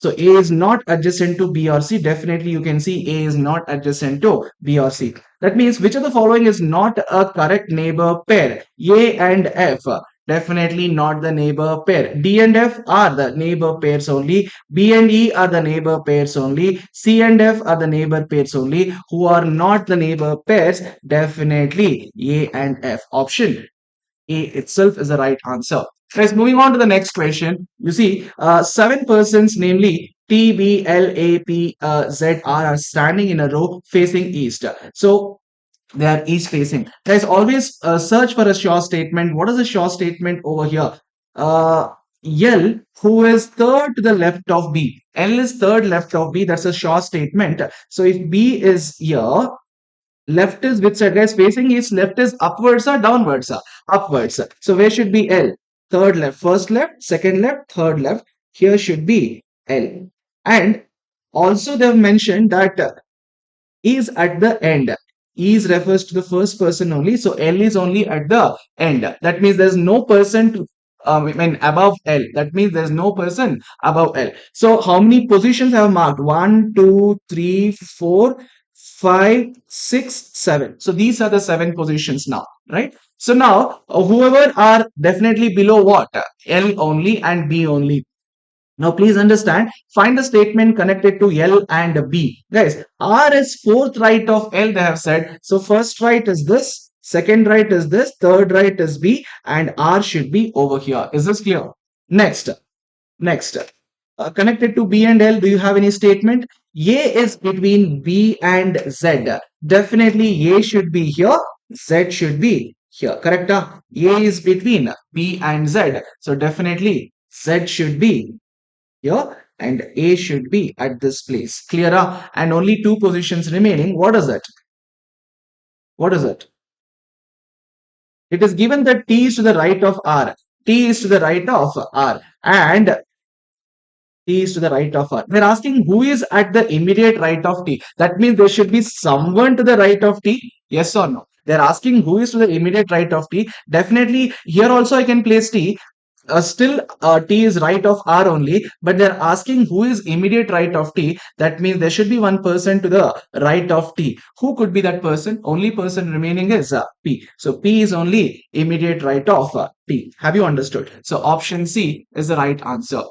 So A is not adjacent to B or C. Definitely you can see A is not adjacent to B or C. That means which of the following is not a correct neighbor pair? A and F. Definitely not the neighbor pair. D and F are the neighbor pairs only. B and E are the neighbor pairs only. C and F are the neighbor pairs only. Who are not the neighbor pairs? Definitely A and F. Option A itself is the right answer. Guys, moving on to the next question. You see, seven persons, namely T, B, L, A, P, Z, R, are standing in a row facing east. So they are east facing. Guys, always search for a sure statement. What is a sure statement over here? Uh, L, who is third to the left of B. L is third left of B. That's a sure statement. So if B is here, left is which side, guys? Facing east, left is upwards or downwards? Upwards. So where should be L? Third left, first left, second left, third left. Here should be L. And also they have mentioned that is at the end. Is refers to the first person only. So L is only at the end. That means there's no person to I mean above L. That means there's no person above L. So how many positions I have marked? One, two, three, four, five, six, seven. So these are the seven positions now, right? So now whoever are definitely below what? L only and B only. Now, please understand, find the statement connected to L and B. Guys, R is fourth right of L, they have said. So, first right is this, second right is this, third right is B, and R should be over here. Is this clear? Next. Connected to B and L, do you have any statement? A is between B and Z. Definitely A should be here, Z should be here. Correct? A is between B and Z. So, definitely Z should be here and A should be at this place. Clear? And only two positions remaining. What is it? What is it? It is given that T is to the right of R. T is to the right of R. And T is to the right of R. They're asking who is at the immediate right of T. That means there should be someone to the right of T. Yes or no? They're asking who is to the immediate right of T. Definitely here also I can place T. Still T is right of R only, but they're asking who is immediate right of T. That means there should be one person to the right of T. Who could be that person? Only person remaining is P. So P is only immediate right of T. Have you understood? So option C is the right answer.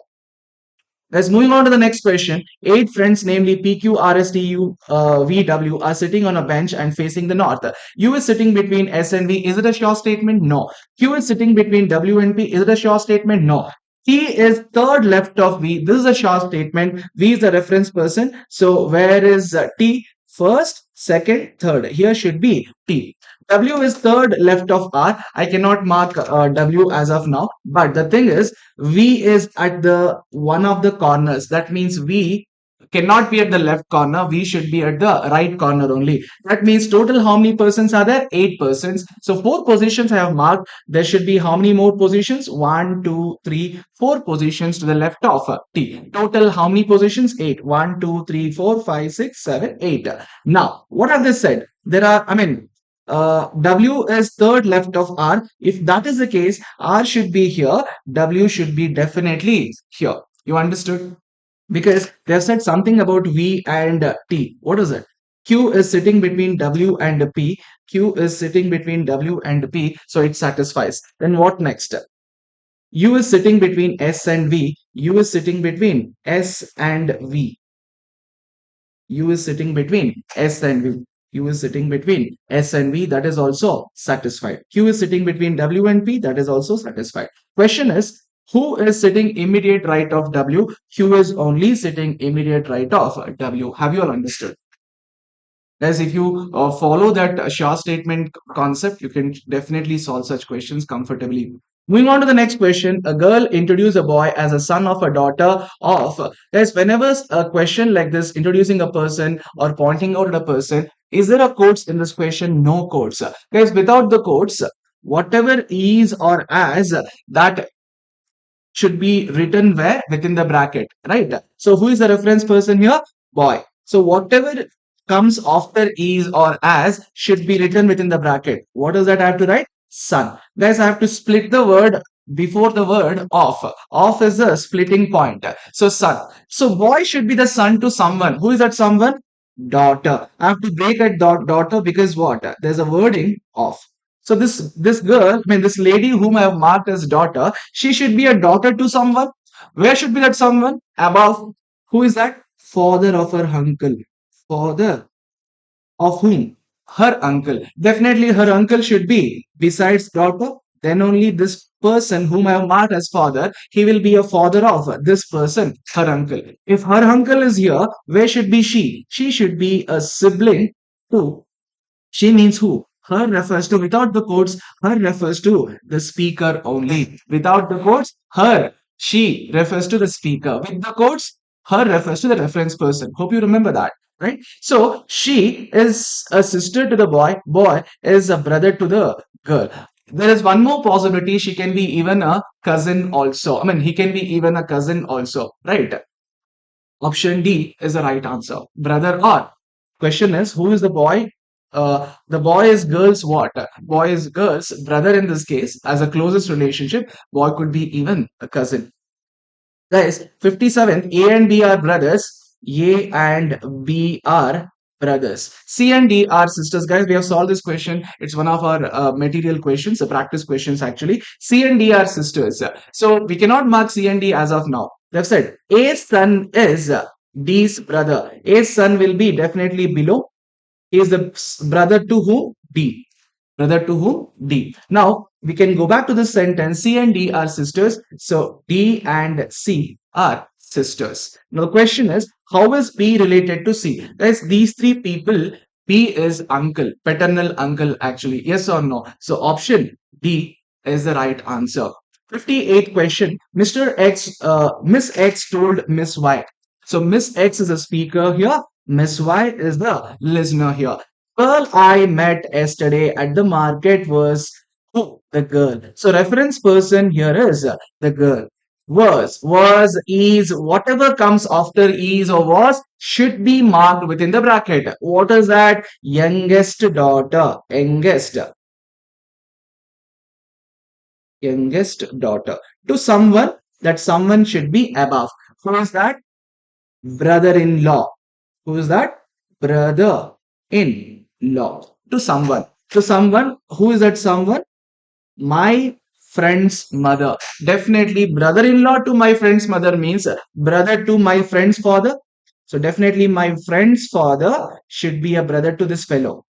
Let's moving on to the next question. Eight friends, namely P, Q, R, S, T, U, V, W, are sitting on a bench and facing the north. U is sitting between S and V. Is it a sure statement? No. Q is sitting between W and P. Is it a sure statement? No. T is third left of V. This is a sure statement. V is the reference person. So where is T? First, second, third. Here should be T. W is third left of R. I cannot mark W as of now. But the thing is, V is at the one of the corners. That means V cannot be at the left corner. V should be at the right corner only. That means total how many persons are there? 8 persons. So 4 positions I have marked. There should be how many more positions? One, 2, 3, 4 positions to the left of T. Total how many positions? 8. 1, 2, 3, 4, 5, 6, 7, 8. Now, what have they said? There are, W is third left of R. If that is the case, R should be here. W should be definitely here. You understood? Because they have said something about V and T. What is it? Q is sitting between W and P. Q is sitting between W and P. So it satisfies. Then what next? U is sitting between S and V. U is sitting between S and V. U is sitting between S and V. U is sitting between S and V. That is also satisfied. Q is sitting between W and P. That is also satisfied. Question is, who is sitting immediate right of W? Q is only sitting immediate right of W. Have you all understood? Guys, if you follow that Shah statement concept, you can definitely solve such questions comfortably. Moving on to the next question, a girl introduced a boy as a son of a daughter of. Guys, whenever a question like this, introducing a person or pointing out a person, is there a quotes in this question? No quotes. Guys, without the quotes, whatever is or as, that should be written where? Within the bracket, right? So who is the reference person here? Boy. So whatever comes after is or as should be written within the bracket. What does that have to write? Son. Guys, I have to split the word before the word of. Of is the splitting point. So son. So boy should be the son to someone. Who is that someone? Daughter. I have to break at daughter because what? There's a wording of. So this girl, I mean this lady whom I have marked as daughter, she should be a daughter to someone. Where should be that someone? Above. Who is that? Father of her uncle. Father of whom? Her uncle. Definitely her uncle should be besides daughter. Then only this person whom I have marked as father, he will be a father of this person, her uncle. If her uncle is here, where should be she? She should be a sibling to, she means who? Her refers to, without the quotes, her refers to the speaker only. Without the quotes, her, she refers to the speaker. With the quotes, her refers to the reference person. Hope you remember that, right? So she is a sister to the boy, boy is a brother to the girl. There is one more possibility. She can be even a cousin also. I mean, he can be even a cousin also, right? Option D is the right answer. Brother or. Question is, who is the boy? The boy is girl's what? Boy is girl's brother in this case, as a closest relationship. Boy could be even a cousin. Guys, 57, A and B are brothers. A and B are brothers. C and D are sisters. Guys, we have solved this question. It's one of our material questions, the practice questions actually. C and D are sisters. So we cannot mark C and D as of now. They've said A's son is D's brother. A's son will be definitely below. He is the brother to who? D. Brother to who? D. Now we can go back to the sentence. C and D are sisters. So D and C are sisters. Now the question is, how is B related to C? Guys, these three people, B is uncle, paternal uncle actually. Yes or no? So option D is the right answer. 58th question. Mr. X, Miss X told Miss Y. So Miss X is a speaker here. Miss Y is the listener here. Girl I met yesterday at the market was who? The girl. So reference person here is the girl. Was, is, whatever comes after is or was should be marked within the bracket. What is that? Youngest daughter. Youngest daughter. To someone, that someone should be above. Who is that? Brother-in-law. Who is that? Brother-in-law. To someone. To someone. Who is that someone? My friend's mother. Definitely brother-in-law to my friend's mother means brother to my friend's father. So definitely my friend's father should be a brother to this fellow.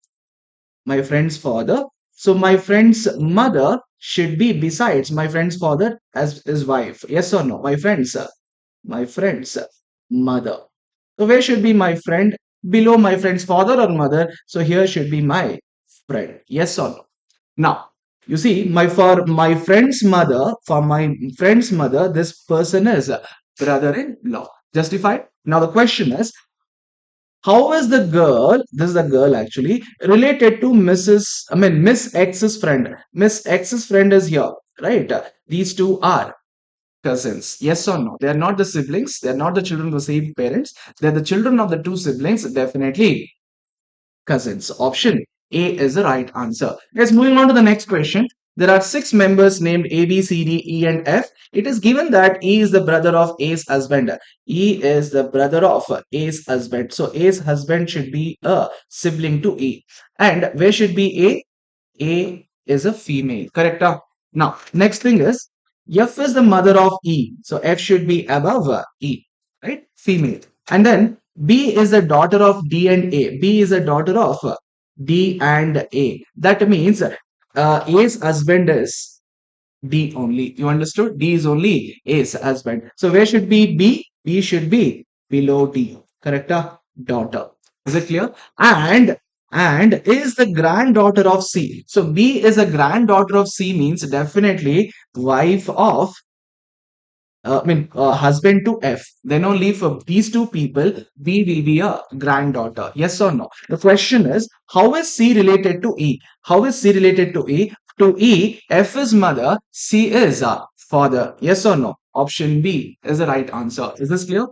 My friend's father. So my friend's mother should be besides my friend's father as his wife. Yes or no? My friend's mother. So where should be my friend? Below my friend's father or mother. So here should be my friend. Yes or no? Now, you see, for my friend's mother, this person is a brother-in-law. Justified? Now the question is, how is the girl, this is the girl actually, related to Miss X's friend? Miss X's friend is here, right? These two are cousins. Yes or no? They are not the siblings. They are not the children of the same parents. They are the children of the two siblings. Definitely cousins. Option A is the right answer. Yes, moving on to the next question. There are six members named A, B, C, D, E, and F. It is given that E is the brother of A's husband. E is the brother of A's husband. So A's husband should be a sibling to E. And where should be A? A is a female. Correct? Now, next thing is F is the mother of E. So F should be above E. Right? Female. And then B is the daughter of D and A. B is a daughter of D and A. That means A's husband is D only. You understood? D is only A's husband. So where should be B? B should be below D. Correct? Daughter. Is it clear? And is the granddaughter of C. So B is a granddaughter of C means definitely wife of husband to F. Then only for these two people, B will be a granddaughter. Yes or no? The question is, how is C related to E? How is C related to E? To E, F is mother, C is a father. Yes or no? Option B is the right answer. Is this clear?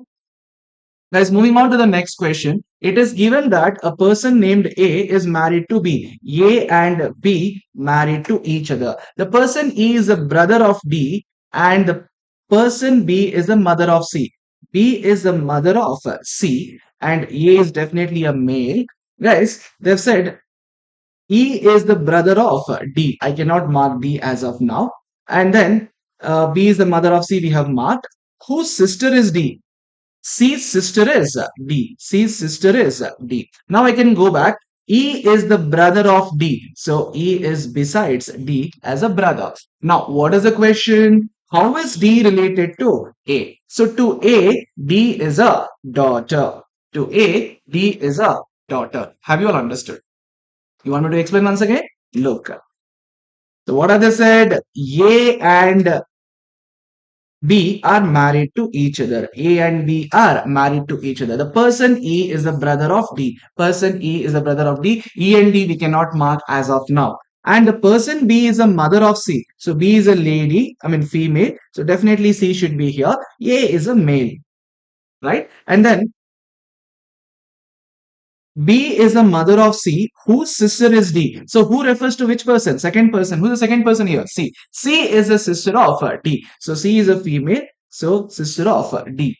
Guys, moving on to the next question. It is given that a person named A is married to B. A and B married to each other. The person E is the brother of D and the person B is the mother of C. B is the mother of C and A is definitely a male. Guys, they've said E is the brother of D. I cannot mark D as of now. And then B is the mother of C. We have marked. Whose sister is D? C's sister is D. C's sister is D. Now I can go back. E is the brother of D. So E is besides D as a brother. Now, what is the question? How is D related to A? So to A, D is a daughter. To A, D is a daughter. Have you all understood? You want me to explain once again? Look. So what are they said? A and B are married to each other. A and B are married to each other. The person E is the brother of D. Person E is the brother of D. E and D we cannot mark as of now. And the person B is the mother of C. So B is a lady, I mean female. So definitely C should be here. A is a male, right? And then B is the mother of C, whose sister is D. So who refers to which person? Second person. Who's the second person here? C. C is the sister of D. So C is a female. So sister of D.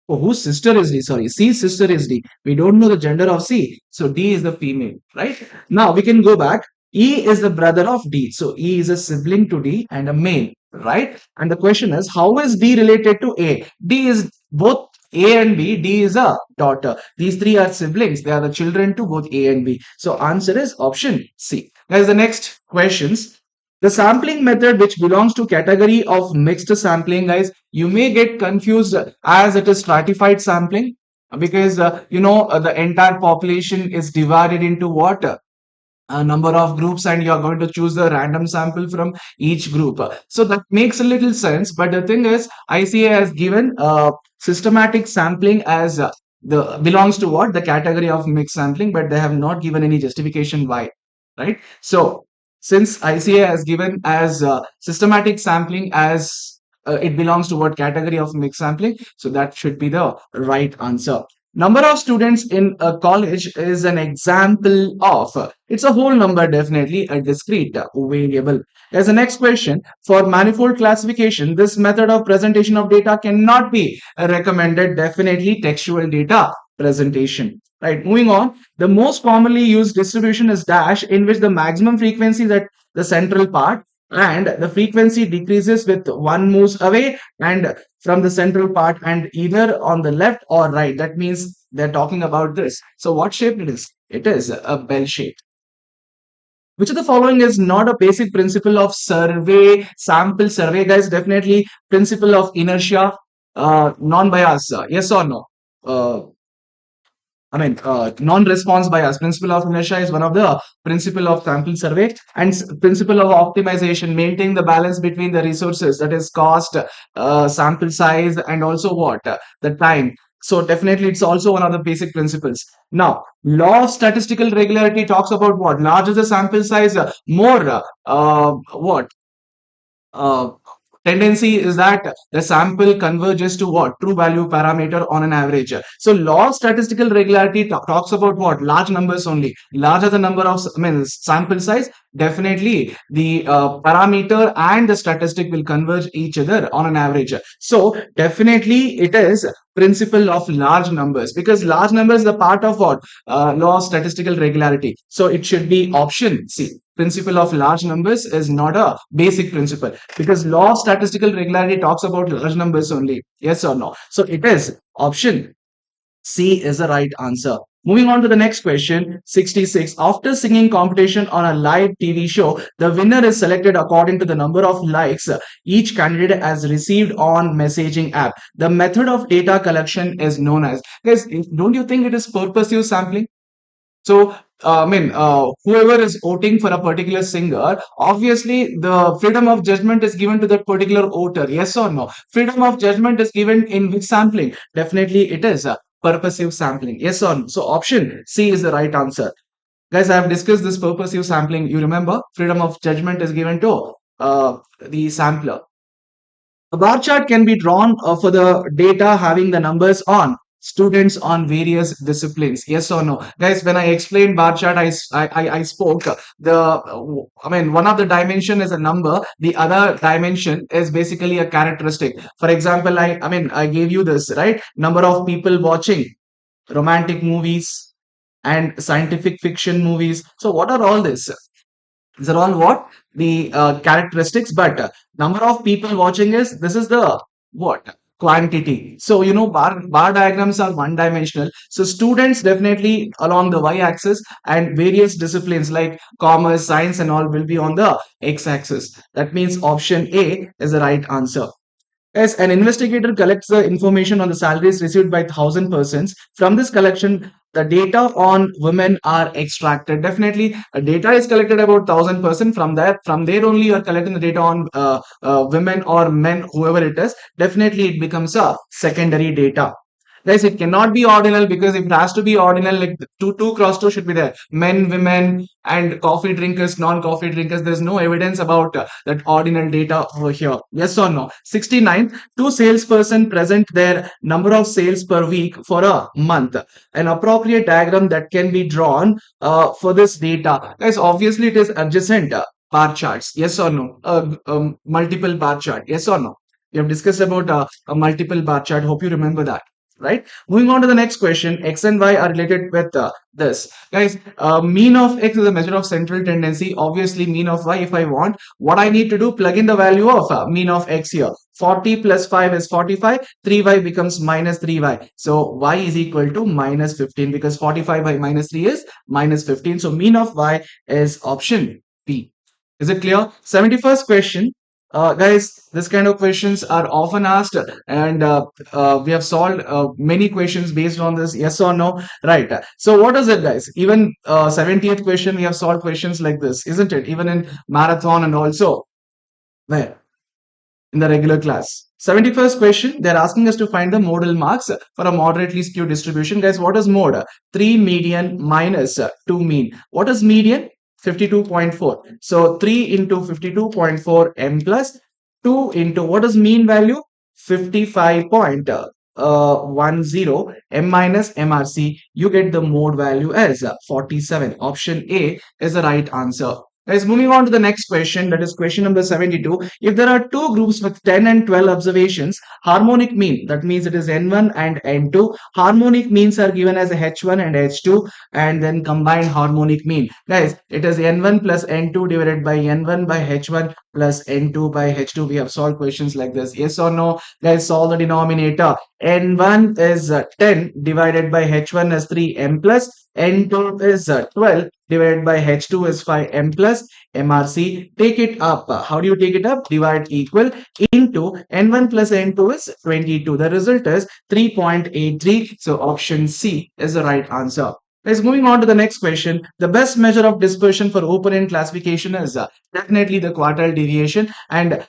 Oh, whose sister is D? Sorry, C's sister is D. We don't know the gender of C. So D is the female, right? Now we can go back. E is the brother of D. So E is a sibling to D and a male, right? And the question is, how is D related to A? D is both A and B. D is a daughter. These three are siblings. They are the children to both A and B. So answer is option C. Guys, the next questions. The sampling method which belongs to category of mixed sampling, guys, you may get confused as it is stratified sampling because the entire population is divided into what? A number of groups and you are going to choose the random sample from each group. So that makes a little sense. But the thing is, ICA has given systematic sampling as the belongs to what? The category of mixed sampling, but they have not given any justification why, right? So since ICA has given as systematic sampling as it belongs to what category of mixed sampling, so that should be the right answer. Number of students in a college is an example of, it's a whole number, definitely a discrete variable. As the next question, for manifold classification, this method of presentation of data cannot be recommended, definitely textual data presentation. Right, moving on, the most commonly used distribution is dash, in which the maximum frequency is at the central part and the frequency decreases with one moves away and from the central part and either on the left or right. That means they're talking about this. So what shape it is? It is a bell shape. Which of the following is not a basic principle of survey, sample survey, guys? Definitely principle of inertia, non-bias, yes or no? Non-response bias. Principle of inertia is one of the principle of sample survey and principle of optimization, maintain the balance between the resources, that is cost, sample size, and also what? The time. So definitely it's also one of the basic principles. Now, law of statistical regularity talks about what? Larger the sample size, more what? uh, tendency is that the sample converges to what? True value parameter on an average. So law of statistical regularity talks about what? Large numbers only. Larger the number of, sample size, definitely the parameter and the statistic will converge each other on an average. So definitely it is principle of large numbers, because large numbers is a part of what? Law of statistical regularity. So it should be option C. Principle of large numbers is not a basic principle, because law of statistical regularity talks about large numbers only. Yes or no? So it is option C is the right answer. Moving on to the next question, 66. After singing competition on a live TV show, the winner is selected according to the number of likes each candidate has received on messaging app. The method of data collection is known as. Guys, don't you think it is purposive sampling? So, whoever is voting for a particular singer, obviously the freedom of judgment is given to that particular voter. Yes or no? Freedom of judgment is given in which sampling? Definitely it is purposive sampling. Yes or no? So option C is the right answer. Guys, I have discussed this purposive sampling. You remember? Freedom of judgment is given to the sampler. A bar chart can be drawn for the data having the numbers on students on various disciplines. Yes or no? Guys, when I explained bar chart, I spoke one of the dimension is a number. The other dimension is basically a characteristic. For example, I gave you this, right? Number of people watching romantic movies, and scientific fiction movies. So what are all this? These are all what the characteristics, but number of people watching is, this is the what quantity. So bar diagrams are one dimensional. So students definitely along the y-axis, and various disciplines like commerce, science, and all will be on the x-axis. That means option A is the right answer. Yes, an investigator collects the information on the salaries received by 1,000 persons. From this collection, the data on women are extracted. Definitely, data is collected about 1,000 person. From there only you are collecting the data on women or men, whoever it is. Definitely, it becomes a secondary data. Guys, it cannot be ordinal, because if it has to be ordinal, like two cross two should be there. Men, women, and coffee drinkers, non-coffee drinkers. There's no evidence about that ordinal data over here. Yes or no? 69. Two salesperson present their number of sales per week for a month. An appropriate diagram that can be drawn for this data. Guys, obviously it is adjacent bar charts. Yes or no? Multiple bar chart. Yes or no? We have discussed about a multiple bar chart. Hope you remember that. Right. Moving on to the next question. X and Y are related with this. Guys, mean of X is a measure of central tendency. Obviously, mean of Y, if I want, what I need to do, plug in the value of mean of X here. 40 plus 5 is 45. 3Y becomes minus 3Y. So Y is equal to minus 15, because 45 by minus 3 is minus 15. So mean of Y is option B. Is it clear? 71st question. Guys, this kind of questions are often asked, and we have solved many questions based on this. Yes or no? Right. So what is it, guys? Even 70th question, we have solved questions like this, isn't it? Even in marathon, and also where? In the regular class. 71st question, they're asking us to find the modal marks for a moderately skewed distribution. Guys, what is mode? 3 median minus 2 mean. What is median? 52.4. So 3 into 52.4 m plus 2 into what is mean value? 55.10 m minus MRC. You get the mode value as 47. Option A is the right answer. Guys, moving on to the next question, that is question number 72. If there are two groups with 10 and 12 observations, harmonic mean, that means it is N1 and N2. Harmonic means are given as H1 and H2, and then combined harmonic mean. Guys, it is N1 plus N2 divided by N1 by H1 plus N2 by H2. We have solved questions like this. Yes or no? Guys, solve the denominator. N1 is 10 divided by H1 is 3m plus N2 is 12 divided by H2 is 5m plus MRC. Take it up. How do you take it up? Divide equal into N1 plus N2 is 22. The result is 3.83. So option C is the right answer. Guys, moving on to the next question. The best measure of dispersion for open-end classification is definitely the quartile deviation, and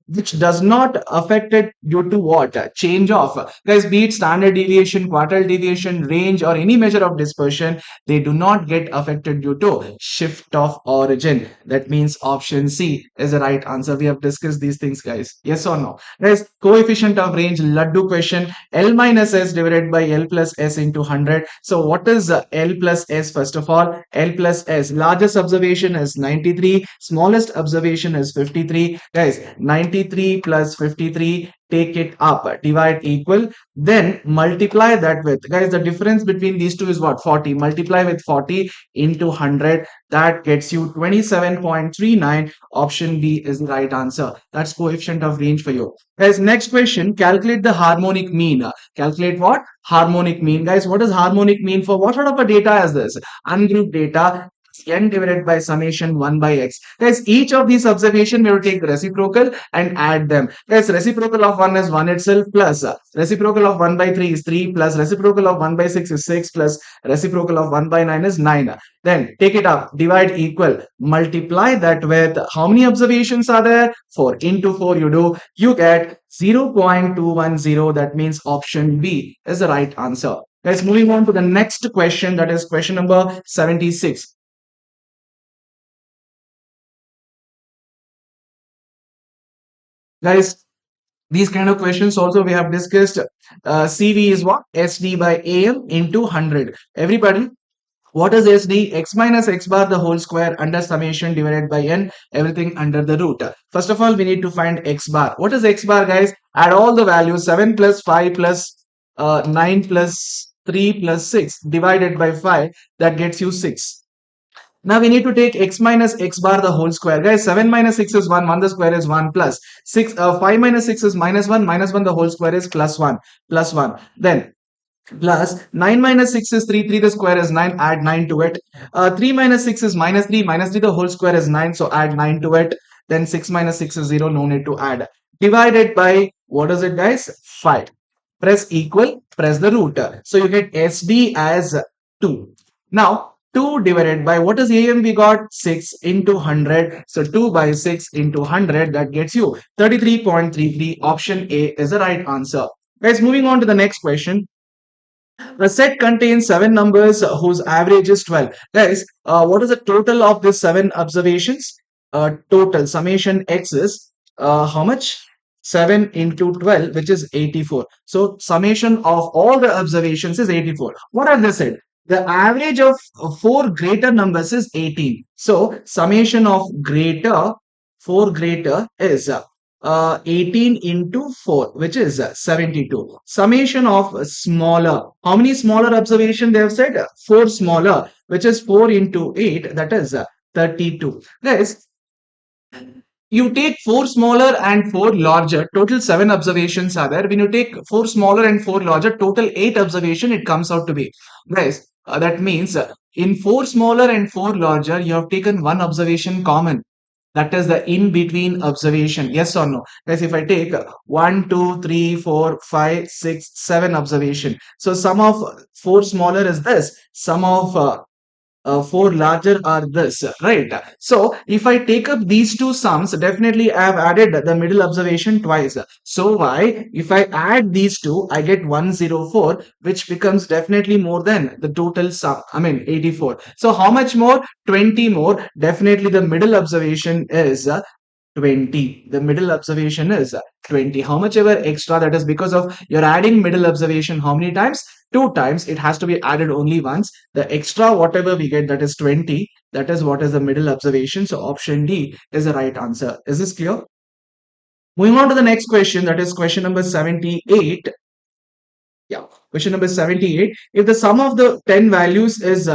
which does not affect it due to what? Change of. Guys, be it standard deviation, quartile deviation, range, or any measure of dispersion, they do not get affected due to shift of origin. That means option C is the right answer. We have discussed these things, guys. Yes or no? Guys, coefficient of range, Laddu question. L minus S divided by L plus S into 100. So what is L plus S? First of all, L plus S. Largest observation is 93. Smallest observation is 53. Guys, 93 plus 53, take it up, divide equal, then multiply that with, guys, the difference between these two is what? 40. Multiply with 40 into 100. That gets you 27.39. Option B is the right answer. That's coefficient of range for you. Guys, next question, calculate the harmonic mean. Calculate what? Harmonic mean. Guys, what is harmonic mean for what sort of a data is this? Ungrouped data. N divided by summation 1 by x. Guys, each of these observation we will take the reciprocal and add them. Guys, reciprocal of 1 is 1 itself, plus reciprocal of 1 by 3 is 3, plus reciprocal of 1 by 6 is 6, plus reciprocal of 1 by 9 is 9. Then take it up, divide equal, multiply that with how many observations are there? 4. Into 4 you do, you get 0.210. That means option B is the right answer. Guys, moving on to the next question, that is question number 76. Guys, these kind of questions also we have discussed. CV is what? SD by AM into 100. Everybody, what is SD? X minus X bar the whole square under summation divided by N, everything under the root. First of all, we need to find X bar. What is X bar, guys? Add all the values. 7 plus 5 plus 9 plus 3 plus 6 divided by 5, that gets you 6. Now we need to take x minus x bar the whole square. Guys, 7 minus 6 is 1, 1 the square is 1 plus 6, 5 minus 6 is minus 1 the whole square is plus 1. Then plus 9 minus 6 is 3, 3 the square is 9, add 9 to it. 3 minus 6 is minus 3 the whole square is 9, so add 9 to it. Then 6 minus 6 is 0, no need to add. Divided by, what is it guys? 5. Press equal, press the root. So you get SD as 2. Now 2 divided by, what is AM we got? 6 into 100. So 2 by 6 into 100, that gets you 33.33. Option A is the right answer. Guys, moving on to the next question. The set contains 7 numbers whose average is 12. Guys, what is the total of these 7 observations? Total summation x is how much? 7 into 12, which is 84. So summation of all the observations is 84. What have they said? The average of 4 greater numbers is 18. So summation of greater, 4 greater is 18 into 4, which is 72. Summation of smaller. How many smaller observation they have said? 4 smaller, which is 4 into 8, that is 32. Guys, you take 4 smaller and 4 larger, total 7 observations are there. When you take 4 smaller and 4 larger, total 8 observation, it comes out to be. Guys, that means in 4 smaller and 4 larger, you have taken one observation common. That is the in between observation. Yes or no? Guys, if I take 1, 2, 3, 4, 5, 6, 7 observation. So sum of 4 smaller is this. Sum of 4 larger are this, right? So if I take up these two sums, definitely I have added the middle observation twice. So why? If I add these two, I get 104, which becomes definitely more than the total sum. I mean 84. So how much more? 20 more. Definitely the middle observation is 20. The middle observation is 20. How much ever extra, that is because of you're adding middle observation how many times? 2 times. It has to be added only once. The extra whatever we get, that is 20. That is what is the middle observation. So option D is the right answer. Is this clear? Moving on to the next question, that is question number 78. Yeah, question number 78. If the sum of the 10 values is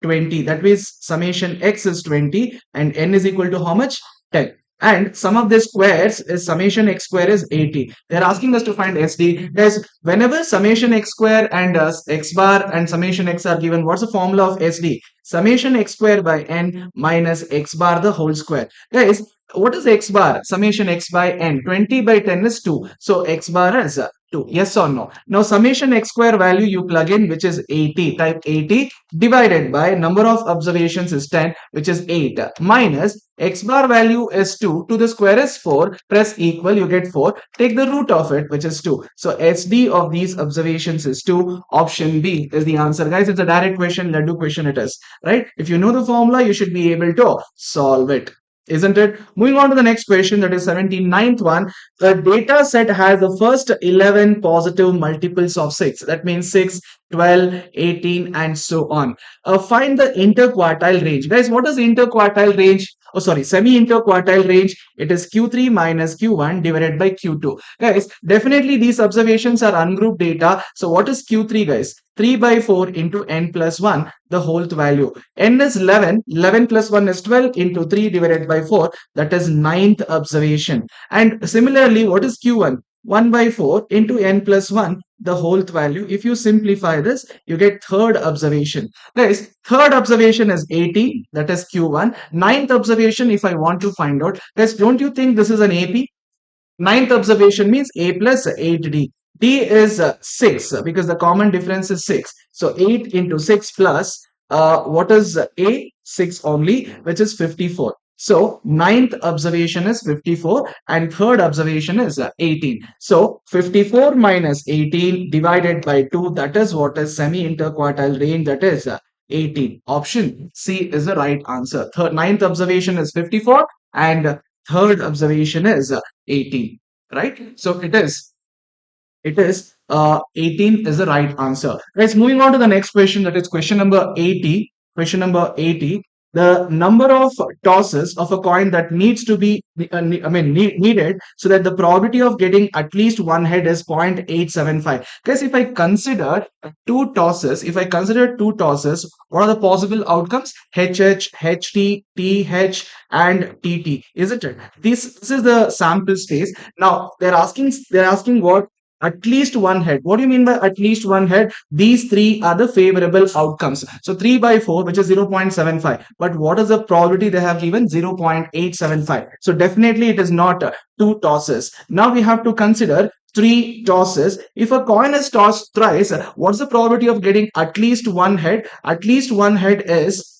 20, that means summation x is 20 and n is equal to how much? 10. And sum of the squares is summation x square is 80. They're asking us to find SD. Guys, whenever summation x square and x bar and summation x are given, what's the formula of SD? Summation x square by n minus x bar the whole square. Guys, what is x bar? Summation x by n. 20 by 10 is 2. So x bar is 2. Yes or no? Now summation x square value you plug in, which is 80. Type 80 divided by number of observations is 10, which is 8, minus x bar value is 2. To the square is 4. Press equal, you get 4. Take the root of it, which is 2. So SD of these observations is 2. Option B is the answer. Guys, it's a direct question. Laddu question it is. Right? If you know the formula, you should be able to solve it. Isn't it? Moving on to the next question, that is 79th one. The data set has the first 11 positive multiples of 6. That means 6, 12, 18, and so on. Find the interquartile range. Guys, what is interquartile range? Oh, sorry, semi-interquartile range. It is Q3 minus Q1 divided by Q2. Guys, definitely these observations are ungrouped data. So what is Q3, guys? 3 by 4 into n plus 1, the whole value. N is 11. 11 plus 1 is 12 into 3 divided by 4. That is ninth observation. And similarly, what is Q1? 1 by 4 into n plus 1, the whole value. If you simplify this, you get third observation. Guys, third observation is 80. That is Q1. Ninth observation, if I want to find out. Guys, don't you think this is an AP? Ninth observation means A plus 8D. D is 6 because the common difference is 6. So 8 into 6 plus what is A? 6 only, which is 54. So ninth observation is 54 and third observation is 18. So 54 minus 18 divided by 2, that is what is semi-interquartile range, that is 18. Option C is the right answer. Ninth observation is 54 and third observation is 18, right? So it is 18 is the right answer. Guys, moving on to the next question, that is question number 80. Question number 80. the number of tosses of a coin that needs to be needed, so that the probability of getting at least one head is 0.875. Guys, if I consider two tosses, what are the possible outcomes? HH, HT, TH, and TT, isn't it? This is the sample space. Now they're asking what? At least one head. What do you mean by at least one head? These three are the favorable outcomes. So 3 by 4, which is 0.75. But what is the probability they have given? 0.875. So definitely it is not two tosses. Now we have to consider three tosses. If a coin is tossed thrice, what's the probability of getting at least one head? At least one head is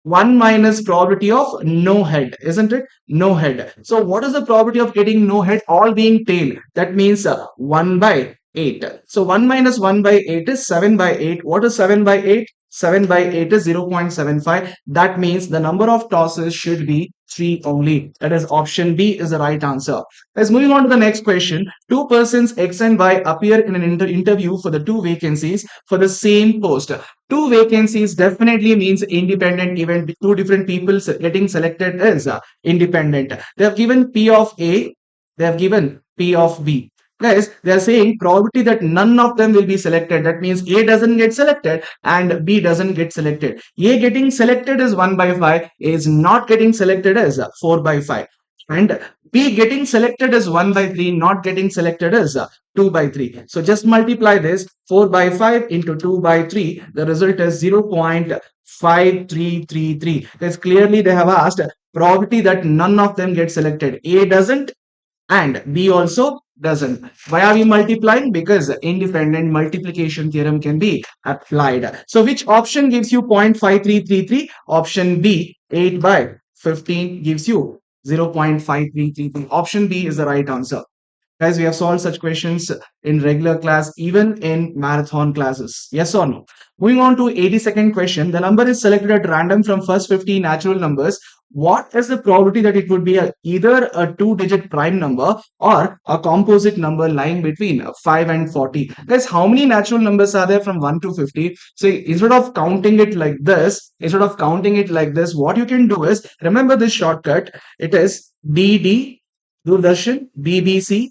1 minus probability of no head, isn't it? No head. So what is the probability of getting no head? All being tail. That means 1 by 8. So 1 minus 1 by 8 is 7 by 8. What is 7 by 8? 7 by 8 is 0.75. That means the number of tosses should be 3 only. That is option B is the right answer. Let's moving on to the next question. Two persons X and Y appear in an interview for the two vacancies for the same post. Two vacancies definitely means independent event. Two different people getting selected is independent. They have given P of A, they have given P of B. Guys, they are saying probability that none of them will be selected. That means A doesn't get selected and B doesn't get selected. A getting selected is 1 by 5, A is not getting selected is 4 by 5. And B getting selected is 1 by 3, not getting selected is 2 by 3. So just multiply this 4 by 5 into 2 by 3. The result is 0.5333. Because clearly they have asked probability that none of them get selected. A doesn't and B also doesn't. Why are we multiplying? Because independent multiplication theorem can be applied. So which option gives you 0.5333? Option B, 8 by 15 gives you 0.5333. Option B is the right answer. Guys, we have solved such questions in regular class, even in marathon classes. Yes or no? Moving on to 82nd question. The number is selected at random from first 50 natural numbers. What is the probability that it would be either a two-digit prime number or a composite number lying between 5 and 40? Guys, how many natural numbers are there from 1 to 50? So instead of counting it like this, what you can do is, remember this shortcut. It is DD, Doordarshan, BBC,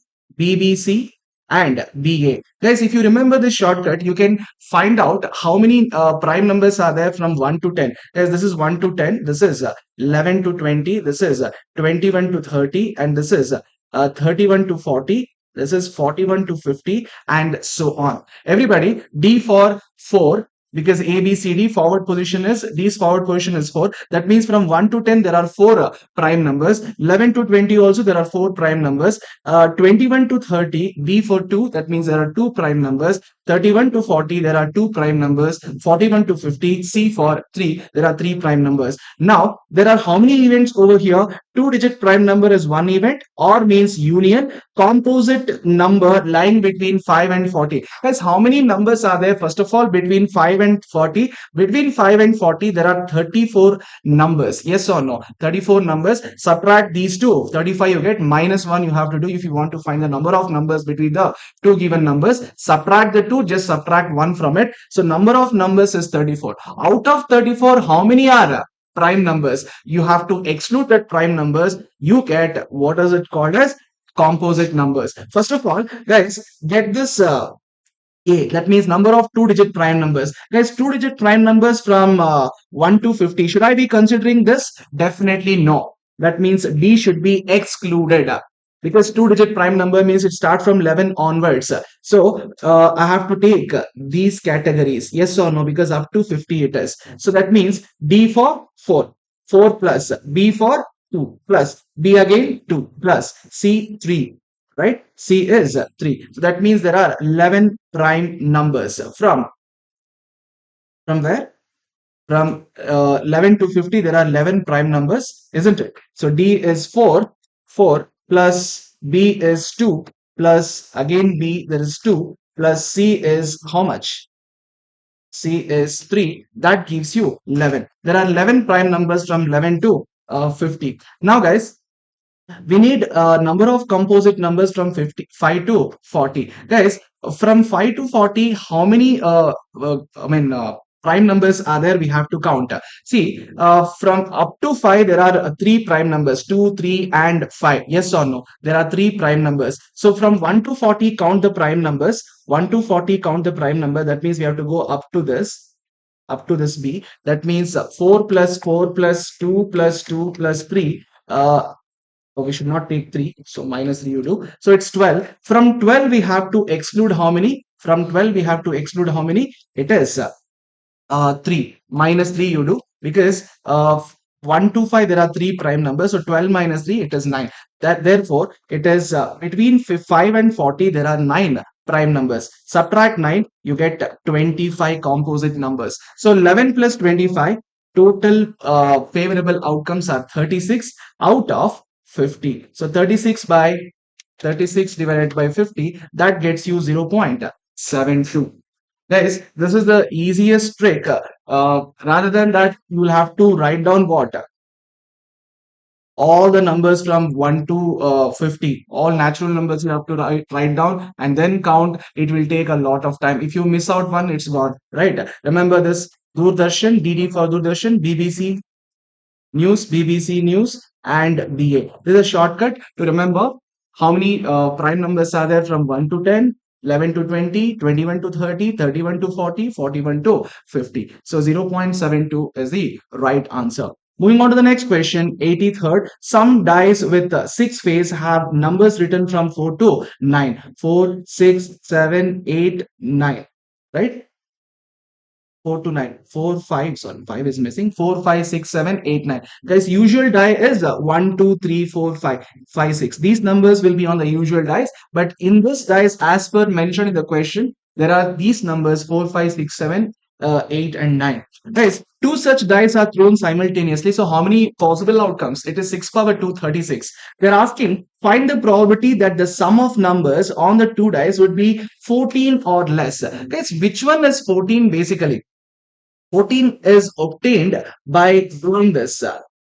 and BA. Guys, if you remember this shortcut, you can find out how many prime numbers are there from 1 to 10. Guys, this is 1 to 10, this is 11 to 20, this is 21 to 30, and this is 31 to 40, this is 41 to 50, and so on. Everybody, D for 4. Because A, B, C, D forward position is, D's forward position is 4. That means from 1 to 10, there are 4 prime numbers. 11 to 20 also, there are 4 prime numbers. 21 to 30, B for 2, that means there are 2 prime numbers. 31 to 40, there are 2 prime numbers. 41 to 50, C for 3, there are 3 prime numbers. Now, there are how many events over here? Two-digit prime number is one event, or means union. Composite number lying between 5 and 40. Guys, how many numbers are there? First of all, between 5 and 40. Between 5 and 40, there are 34 numbers. Yes or no? 34 numbers. Subtract these two. 35 you get, minus 1 you have to do if you want to find the number of numbers between the two given numbers. Subtract the two, just subtract 1 from it. So number of numbers is 34. Out of 34, how many are prime numbers? You have to exclude that prime numbers. You get, what is it called as? Composite numbers. First of all, guys, get this A. That means number of two-digit prime numbers. Guys, two-digit prime numbers from 1 to 50. Should I be considering this? Definitely no. That means D should be excluded. Because two-digit prime number means it starts from 11 onwards. So I have to take these categories. Yes or no? Because up to 50 it is. So that means D for 4. 4 plus B for 2 plus B again 2 plus C 3, right? C is 3. So that means there are 11 prime numbers from where? From 11 to 50, there are 11 prime numbers, isn't it? So D is 4 plus B is 2 plus again B there is 2 plus C is how much? C is 3. That gives you 11. There are 11 prime numbers from 11 to 50. Now guys, we need a number of composite numbers from 55 to 40. Guys, from 5 to 40, how many prime numbers are there, we have to count. See, from up to 5, there are three prime numbers, 2, 3, and 5. Yes or no? There are three prime numbers. So from 1 to 40, count the prime numbers. 1 to 40, count the prime number. That means we have to go up to this B. That means 4 plus 4 plus 2 plus 2 plus 3. We should not take 3. So minus 3 you do. So it's 12. From 12, we have to exclude how many? From 12, we have to exclude how many? It is 3. Minus 3 you do, because 1 to 5 there are three prime numbers, so 12 minus 3 it is 9. That therefore it is between 5 and 40 there are 9 prime numbers. Subtract 9, you get 25 composite numbers. So 11 plus 25, total favorable outcomes are 36 out of 50. So 36 divided by 50, that gets you 0.72. Guys, this is the easiest trick. Rather than that, you will have to write down what? All the numbers from 1 to 50. All natural numbers you have to write down and then count. It will take a lot of time. If you miss out one, it's gone. Right? Remember this: Doordarshan, DD for Doordarshan, BBC News, BBC News, and BA. This is a shortcut to remember how many prime numbers are there from 1 to 10, 11 to 20, 21 to 30, 31 to 40, 41 to 50. So 0.72 is the right answer. Moving on to the next question, 83rd. Some dice with 6 face have numbers written from 4 to 9. 4, 6, 7, 8, 9. Right? 4 to 9, 4, 5, sorry, 5 is missing. 4, 5, 6, 7, 8, 9. Guys, usual die is 1, 2, 3, 4, 5, 5, 6. These numbers will be on the usual dice, but in this dice, as per mentioned in the question, there are these numbers 4, 5, 6, 7, 8, and 9. Guys, two such dice are thrown simultaneously. So how many possible outcomes? It is 6 power 2, 36. They're asking, find the probability that the sum of numbers on the two dice would be 14 or less. Guys, which one is 14 basically? 14 is obtained by doing this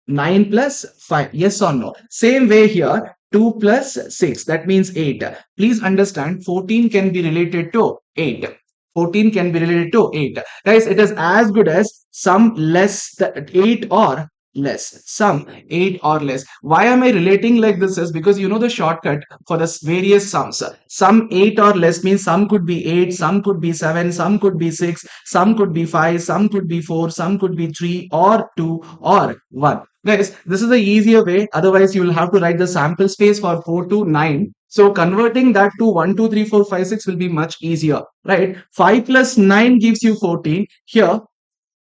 9 plus 5. Yes or no? Same way here, 2 plus 6. That means 8. Please understand, 14 can be related to 8. 14 can be related to 8. Guys, it is as good as sum less than 8 or less. Sum 8 or less. Why am I relating like this is because you know the shortcut for the various sums. Sum 8 or less means sum could be 8, some could be 7, some could be 6, some could be 5, some could be 4, some could be 3 or 2 or 1. Guys, this is the easier way. Otherwise, you will have to write the sample space for 4 to 9. So converting that to 1, 2, 3, 4, 5, 6 will be much easier, right? 5 plus 9 gives you 14. Here,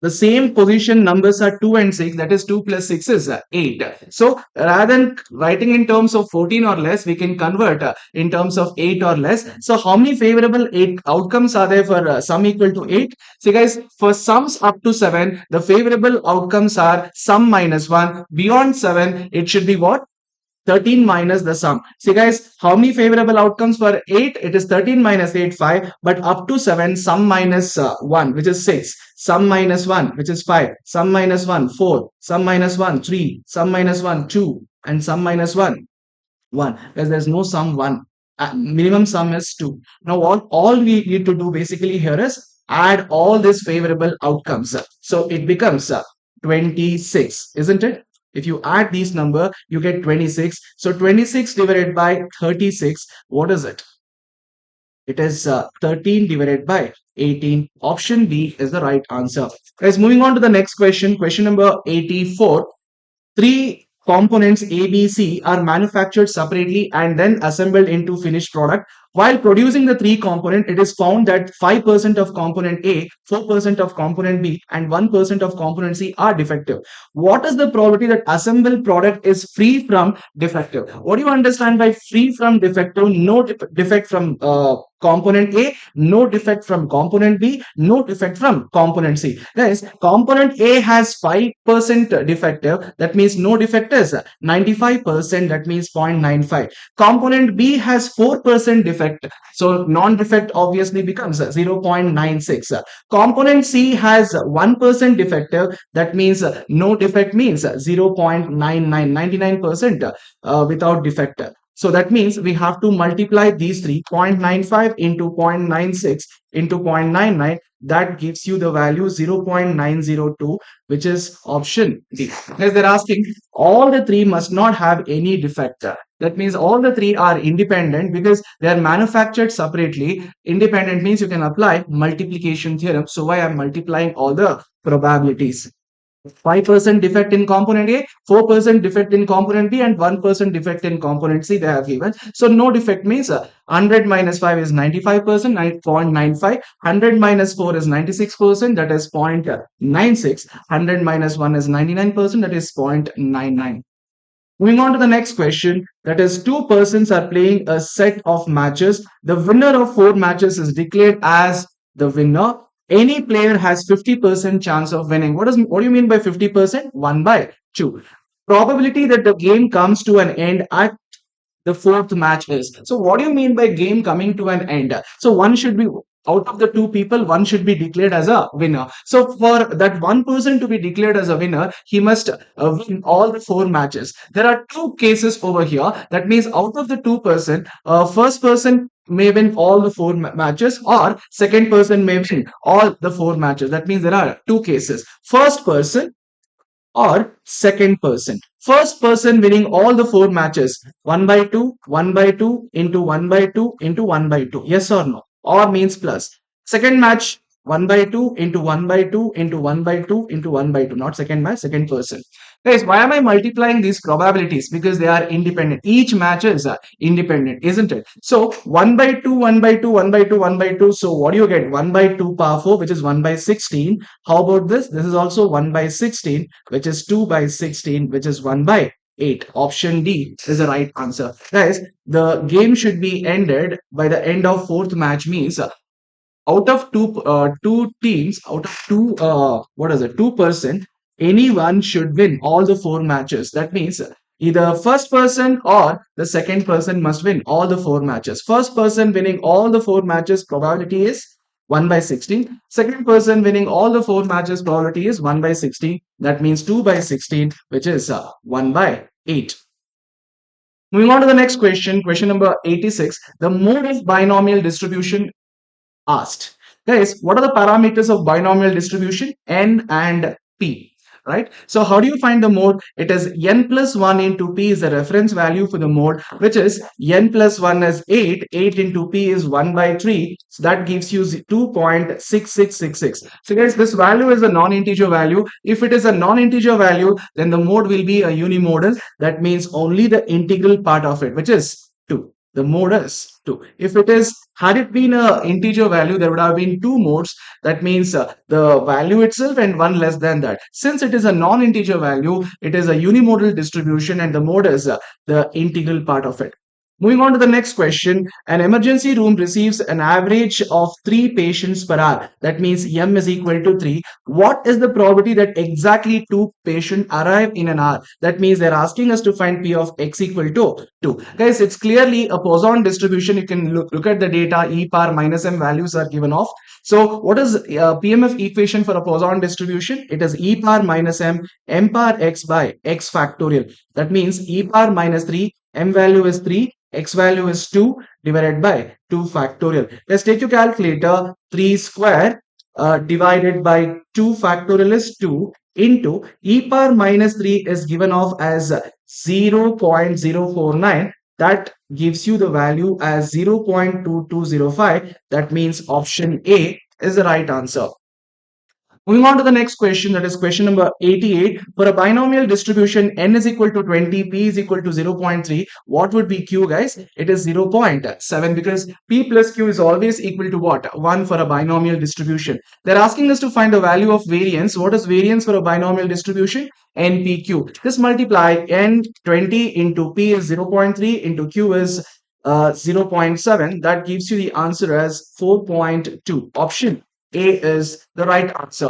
the same position numbers are 2 and 6. That is 2 plus 6 is 8. So rather than writing in terms of 14 or less, we can convert in terms of 8 or less. So how many favorable 8 outcomes are there for sum equal to 8? See guys, for sums up to 7, the favorable outcomes are sum minus 1. Beyond 7, it should be what? 13 minus the sum. See guys, how many favorable outcomes for 8? It is 13 minus 8, 5. But up to 7, sum minus 1, which is 6. Sum minus 1, which is 5. Sum minus 1, 4. Sum minus 1, 3. Sum minus 1, 2. And sum minus 1, 1. Because there's no sum 1. Minimum sum is 2. Now all we need to do basically here is add all these favorable outcomes. So it becomes 26, isn't it? If you add these number, you get 26. So 26 divided by 36, what is it? It is 13 divided by 18. Option B is the right answer. Guys, moving on to the next question. Question number 84. Three components A, B, C are manufactured separately and then assembled into finished product. While producing the three component, it is found that 5% of component A, 4% of component B, and 1% of component C are defective. What is the probability that assembled product is free from defective? What do you understand by free from defective? No defect from component A, no defect from component B, no defect from component C. Guys, component A has 5% defective. That means no defect is 95%. That means 0.95. Component B has 4% defect. So non-defect obviously becomes 0.96. Component C has 1% defective. That means no defect means 0.99, 99% without defect. So that means we have to multiply these three, 0.95 into 0.96 into 0.99. That gives you the value 0.902, which is option D. As they're asking, all the three must not have any defect. That means all the three are independent because they are manufactured separately. Independent means you can apply multiplication theorem. So why I'm multiplying all the probabilities. 5% defect in component A, 4% defect in component B, and 1% defect in component C they have given. So no defect means 100 minus 5 is 95%, 0.95. 100 minus 4 is 96%, that is 0.96. 100 minus 1 is 99%, that is 0.99. Moving on to the next question, that is two persons are playing a set of matches. The winner of four matches is declared as the winner. Any player has 50% chance of winning. What do you mean by 50%? 1 by 2. Probability that the game comes to an end at the fourth match is. So what do you mean by game coming to an end? So one should be out of the two people, one should be declared as a winner. So for that one person to be declared as a winner, he must win all the four matches. There are two cases over here. That means out of the two-person, first person may win all the four matches, or second person may win all the four matches. That means there are two cases. First person or second person. First person winning all the four matches, 1 by 2, 1 by 2 into 1 by 2 into 1 by 2. Yes or no? Or means plus. Second match, 1 by 2 into 1 by 2 into 1 by 2 into 1 by 2. Not second match, second person. Guys, why am I multiplying these probabilities? Because they are independent. Each match is independent, isn't it? So 1 by 2, 1 by 2, 1 by 2, 1 by 2. So what do you get? 1 by 2 power 4, which is 1 by 16. How about this? This is also 1 by 16, which is 2 by 16, which is 1 by 8. Option D is the right answer. Guys, the game should be ended by the end of fourth match means out of two teams, out of two-person, anyone should win all the four matches. That means either first person or the second person must win all the four matches. First person winning all the four matches, probability is 1 by 16. Second person winning all the four matches, probability is 1 by 16. That means 2 by 16, which is 1 by 8. Moving on to the next question, question number 86. The mode of binomial distribution asked. Guys, what are the parameters of binomial distribution? N and P, right? So how do you find the mode? It is n plus 1 into P is the reference value for the mode, which is n plus 1 is 8. 8 into P is 1 by 3. So that gives you 2.6666. So guys, this value is a non-integer value. If it is a non-integer value, then the mode will be a unimodal. That means only the integral part of it, which is 2. The mode is 2. If it is, had it been an integer value, there would have been two modes. That means the value itself and one less than that. Since it is a non-integer value, it is a unimodal distribution and the mode is the integral part of it. Moving on to the next question, an emergency room receives an average of 3 patients per hour. That means M is equal to 3. What is the probability that exactly 2 patients arrive in an hour? That means they're asking us to find P of X equal to 2. Guys, it's clearly a Poisson distribution. You can look at the data, E power minus M values are given off. So what is PMF equation for a Poisson distribution? It is E power minus M power X by X factorial. That means E power minus 3, M value is 3, X value is 2 divided by 2 factorial. Let's take your calculator. 3 square divided by 2 factorial is 2 into E power minus 3 is given off as 0.049. That gives you the value as 0.2205. That means option A is the right answer. Moving on to the next question, that is question number 88. For a binomial distribution, n is equal to 20, p is equal to 0.3. What would be q, guys? It is 0.7 because p plus q is always equal to what? 1 for a binomial distribution. They're asking us to find the value of variance. What is variance for a binomial distribution? npq. Just multiply n20 into p is 0.3 into q is 0.7. That gives you the answer as 4.2. Option A is the right answer.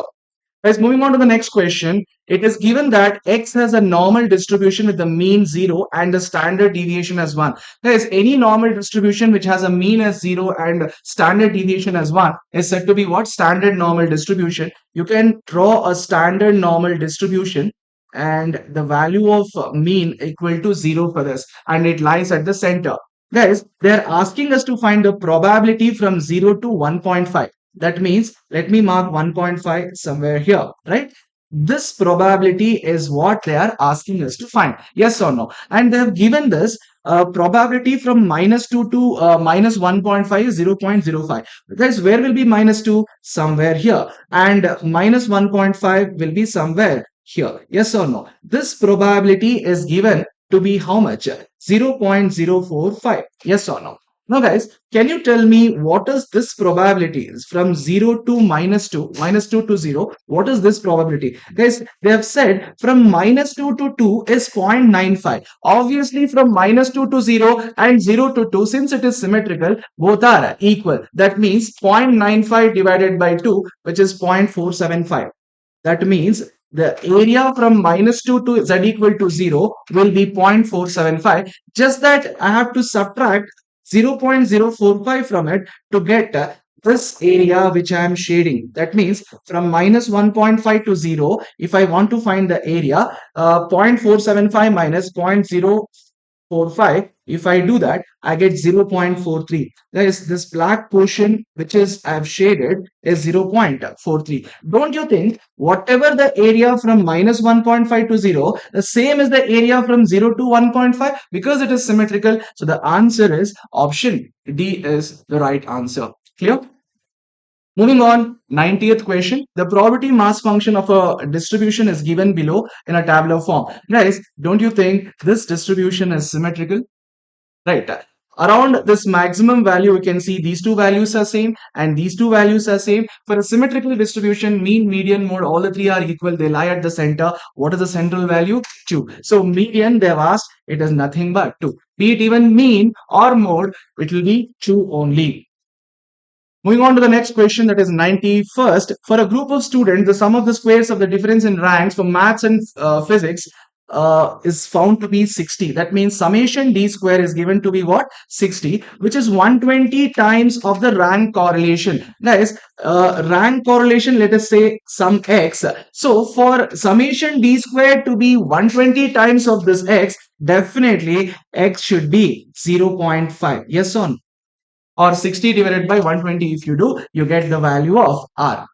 Guys, moving on to the next question. It is given that X has a normal distribution with the mean 0 and the standard deviation as 1. Guys, any normal distribution which has a mean as 0 and standard deviation as 1 is said to be what? Standard normal distribution. You can draw a standard normal distribution and the value of mean equal to 0 for this, and it lies at the center. Guys, they're asking us to find the probability from 0 to 1.5. That means let me mark 1.5 somewhere here, right? This probability is what they are asking us to find. Yes or no? And they have given this probability from minus 2 to minus 1.5 is 0.05. Guys, where will be minus 2? Somewhere here. And minus 1.5 will be somewhere here. Yes or no? This probability is given to be how much? 0.045. Yes or no? Now, guys, can you tell me what is this probability is from 0 to minus 2, minus 2 to 0? What is this probability? Guys, they have said from minus 2 to 2 is 0.95. Obviously, from minus 2 to 0 and 0 to 2, since it is symmetrical, both are equal. That means 0.95 divided by 2, which is 0.475. That means the area from minus 2 to z equal to 0 will be 0.475. Just that I have to subtract 0.045 from it to get this area which I am shading. That means from minus 1.5 to 0, if I want to find the area, 0.475 minus 0.045, if I do that, I get 0.43. Guys, this black portion which is I've shaded is 0.43. Don't you think whatever the area from minus 1.5 to 0, the same is the area from 0 to 1.5 because it is symmetrical. So the answer is option D is the right answer. Clear? Moving on, 90th question. The probability mass function of a distribution is given below in a tabular form. Guys, don't you think this distribution is symmetrical? Right. Around this maximum value, we can see these two values are same and these two values are same. For a symmetrical distribution, mean, median, mode, all the three are equal. They lie at the center. What is the central value? 2. So median, they have asked, it is nothing but 2. Be it even mean or mode, it will be 2 only. Moving on to the next question, that is 91st. For a group of students, the sum of the squares of the difference in ranks for maths and physics is found to be 60. That means summation d square is given to be what? 60, which is 120 times of the rank correlation. Guys, rank correlation, let us say sum x. So for summation d square to be 120 times of this x, definitely x should be 0.5. Yes or no? Or 60 divided by 120, if you do, you get the value of r.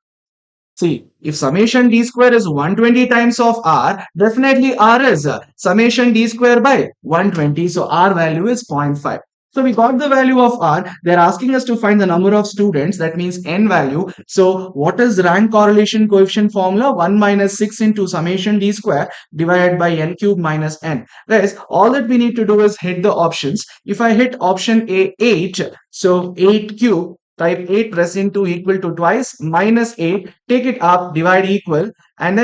See, if summation d square is 120 times of r, definitely r is summation d square by 120. So r value is 0.5. So we got the value of r. They're asking us to find the number of students. That means n value. So what is rank correlation coefficient formula? 1 minus 6 into summation d square divided by n cube minus n. Guys, all that we need to do is hit the options. If I hit option A, 8, so 8 cube, type 8 press into equal to twice minus 8, take it up, divide equal, and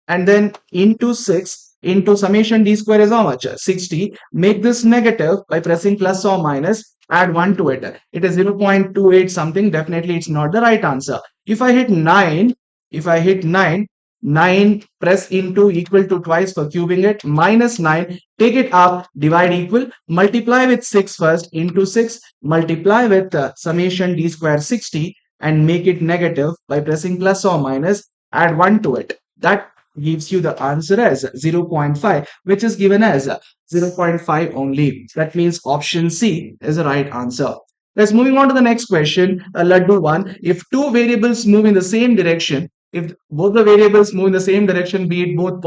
then into 6 into summation d square is how much? 60. Make this negative by pressing plus or minus, add 1 to it. It is 0.28 something. Definitely it's not the right answer. If I hit 9, if I hit 9, 9 press into equal to twice for cubing it, minus 9, take it up, divide equal, multiply with 6 first, into 6, multiply with summation d square 60 and make it negative by pressing plus or minus, add 1 to it. That gives you the answer as 0.5, which is given as 0.5 only. That means option C is the right answer. Let's moving on to the next question. Laddu 1. If two variables move in the same direction, if both the variables move in the same direction, be it both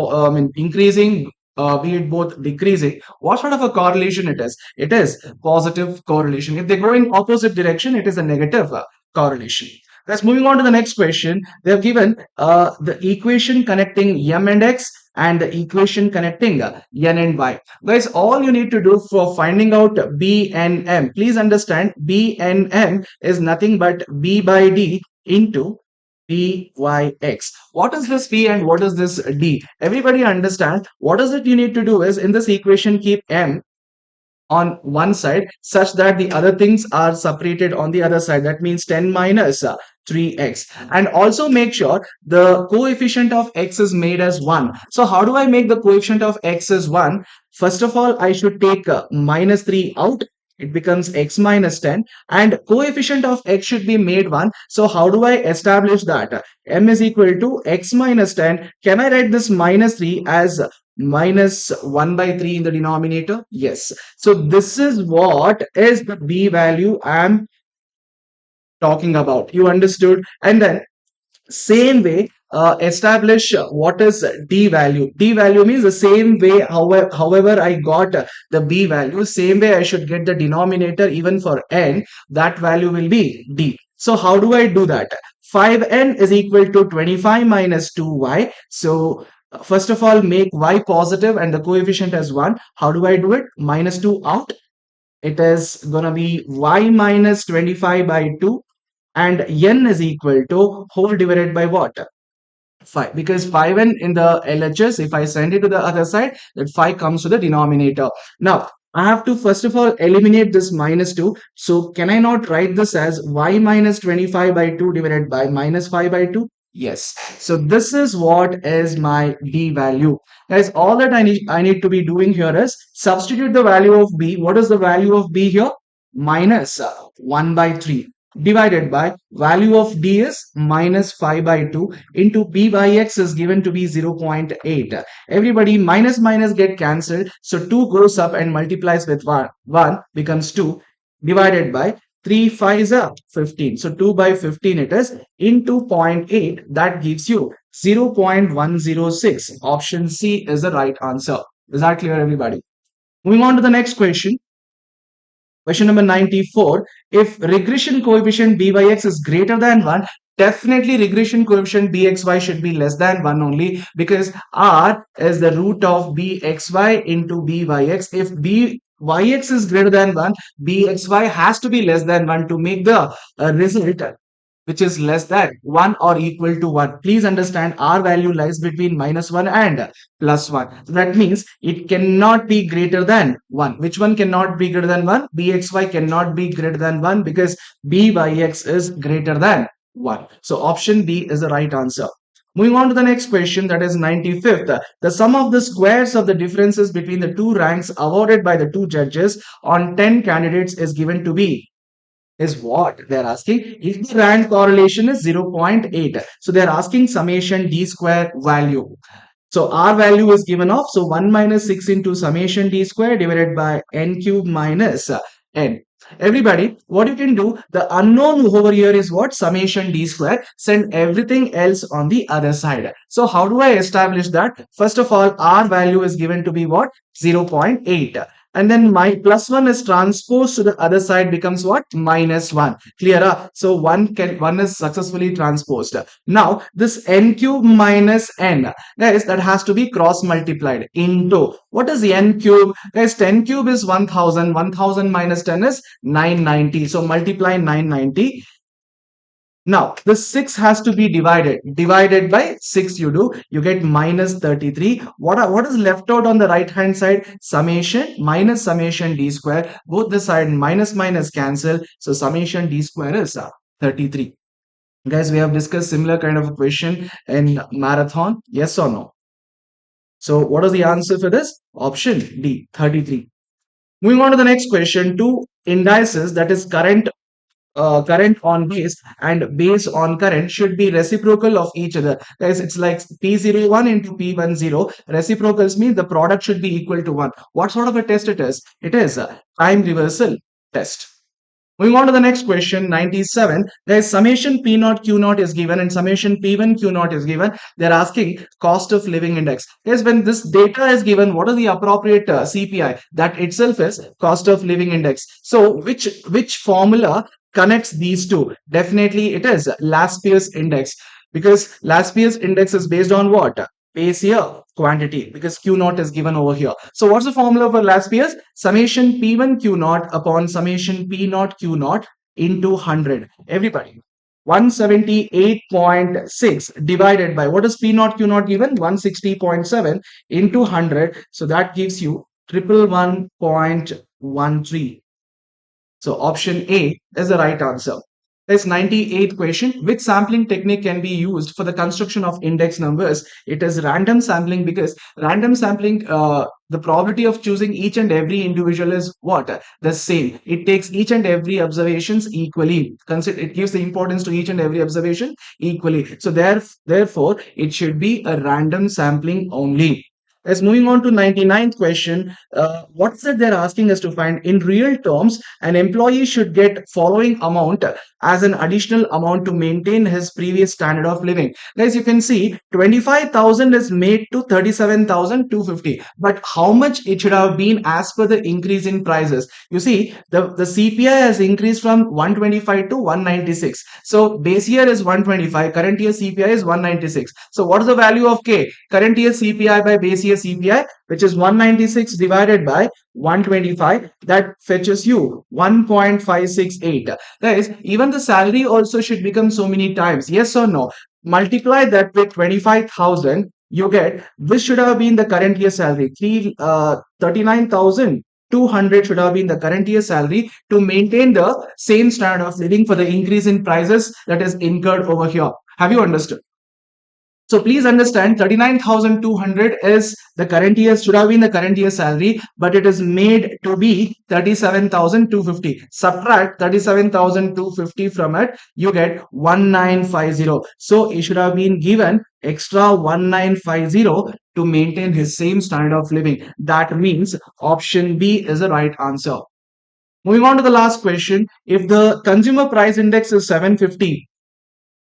increasing, be it both decreasing, what sort of a correlation it is? It is positive correlation. If they go in opposite direction, it is a negative correlation. Let's moving on to the next question. They have given the equation connecting m and x and the equation connecting n and y. Guys, all you need to do for finding out b and m, please understand b and m is nothing but b by d into dyx. What is this b and what is this d? Everybody understand what is it you need to do is in this equation keep m on one side such that the other things are separated on the other side. That means 10 minus 3x. And also make sure the coefficient of x is made as 1. So how do I make the coefficient of x as 1? First of all, I should take minus 3 out it becomes x minus 10, and coefficient of x should be made 1. So how do I establish that? M is equal to x minus 10. Can I write this minus 3 as minus 1 by 3 in the denominator? Yes. So this is what is the b value I'm talking about. You understood? And then same way, establish what is d value. D value means the same way, however I got the b value, same way I should get the denominator even for n. That value will be d. So how do I do that? 5n is equal to 25 minus 2y. So first of all, make y positive and the coefficient as 1. How do I do it? Minus 2 out. It is gonna be y minus 25 by 2, and n is equal to whole divided by what? 5, because 5n in the LHS, if I send it to the other side, that 5 comes to the denominator. Now I have to first of all eliminate this minus 2. So can I not write this as y minus 25 by 2 divided by minus 5 by 2? Yes. So this is what is my d value. Guys, all that I need to be doing here is substitute the value of b. What is the value of b here? Minus 1 by 3 divided by value of d is minus 5 by 2 into b by x is given to be 0.8. Everybody, minus minus get cancelled. So 2 goes up and multiplies with 1. 1 becomes 2 divided by 3 5s are 15. So 2 by 15 it is into zero point 0.8. That gives you 0.106. Option C is the right answer. Is that clear, everybody? Moving on to the next question. Question number 94. If regression coefficient b by x is greater than 1, definitely regression coefficient bxy should be less than 1 only, because r is the root of bxy into byx. If byx is greater than 1, bxy has to be less than 1 to make the result which is less than 1 or equal to 1. Please understand, r value lies between minus 1 and plus 1. So that means it cannot be greater than 1. Which one cannot be greater than 1? Bxy cannot be greater than 1 because b by x is greater than 1. So option B is the right answer. Moving on to the next question, that is 95th. The sum of the squares of the differences between the two ranks awarded by the two judges on 10 candidates is given to be, is what they're asking. If the rank correlation is 0.8, so they're asking summation d square value. So R value is given off. So 1 minus 6 into summation d square divided by n cube minus n. Everybody, what you can do, the unknown over here is what? Summation d square. Send everything else on the other side. So how do I establish that? First of all, R value is given to be what? 0.8. And then my plus 1 is transposed to the other side, becomes what? Minus 1. Clear? So 1 is successfully transposed. Now this n cube minus n, guys, that has to be cross multiplied into, what is the n cube? Guys, 10 cube is 1000. 1000 minus 10 is 990. So multiply 990. Now, the 6 has to be divided. Divided by 6 you get minus 33. What is left out on the right hand side? Summation minus summation d square. Both the side minus minus cancel. So summation d square is 33. Guys, we have discussed similar kind of a question in marathon. Yes or no? So what is the answer for this? Option D, 33. Moving on to the next question. Two indices, that is current on base and base on current, should be reciprocal of each other. Guys, it's like P01 into P10. Reciprocals means the product should be equal to 1. What sort of a test it is? It is a time reversal test. Moving on to the next question, 97. There is summation P naught Q naught is given and summation P1 Q naught is given. They're asking cost of living index. Yes, when this data is given, what is the appropriate CPI? That itself is cost of living index. So which formula connects these two? Definitely it is last year's index, because last year's index is based on what? Base year quantity, because Q naught is given over here. So what's the formula for last year's? Summation P1 Q naught upon summation P naught Q naught into 100. Everybody, 178.6 divided by, what is P naught Q naught given? 160.7 into 100. So that gives you 111.13. So option A is the right answer. There's 98th question. Which sampling technique can be used for the construction of index numbers? It is random sampling, because random sampling, the probability of choosing each and every individual is what? The same. It takes each and every observations equally. Consider it gives the importance to each and every observation equally. So therefore, it should be a random sampling only. As moving on to 99th question, what's that they're asking us to find? In real terms, an employee should get following amount as an additional amount to maintain his previous standard of living. Guys, you can see 25,000 is made to 37,250. But how much it should have been as per the increase in prices? You see, the CPI has increased from 125 to 196. So base year is 125, current year CPI is 196. So what is the value of K? Current year CPI by base year CPI, which is 196 divided by 125, that fetches you 1.568. Guys, even the salary also should become so many times. Yes or no? Multiply that with 25,000, you get, this should have been the current year salary. 39,200 should have been the current year salary to maintain the same standard of living for the increase in prices that is incurred over here. Have you understood? So please understand, 39,200 is the current year, should have been the current year salary, but it is made to be 37,250. Subtract 37,250 from it, you get 1950. So it should have been given extra 1950 to maintain his same standard of living. That means option B is the right answer. Moving on to the last question. If the consumer price index is 750,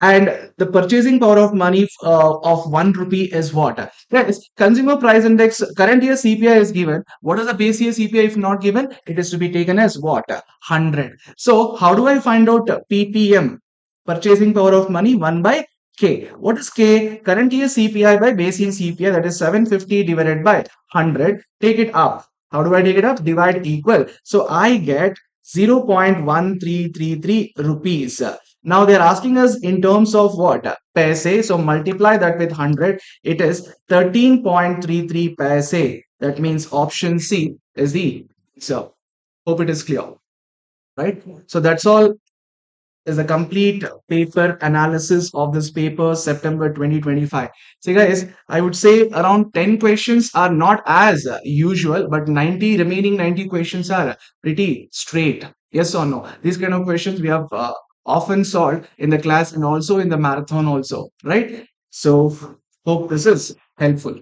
and the purchasing power of money of 1 rupee is what? Yes, consumer price index, current year CPI is given. What is the base year CPI if not given? It is to be taken as what? 100. So how do I find out PPM? Purchasing power of money 1 by K. What is K? Current year CPI by base year CPI, that is 750 divided by 100. Take it up. How do I take it up? Divide equal. So I get 0.1333 rupees. Now they're asking us in terms of what? Paise. So multiply that with 100. It is 13.33 paise. That means option C is the answer. Hope it is clear. Right? So that's all is a complete paper analysis of this paper, September 2025. So guys, I would say around 10 questions are not as usual, but 90 remaining 90 questions are pretty straight. Yes or no? These kind of questions we have often solved in the class and also in the marathon also, right? So hope this is helpful.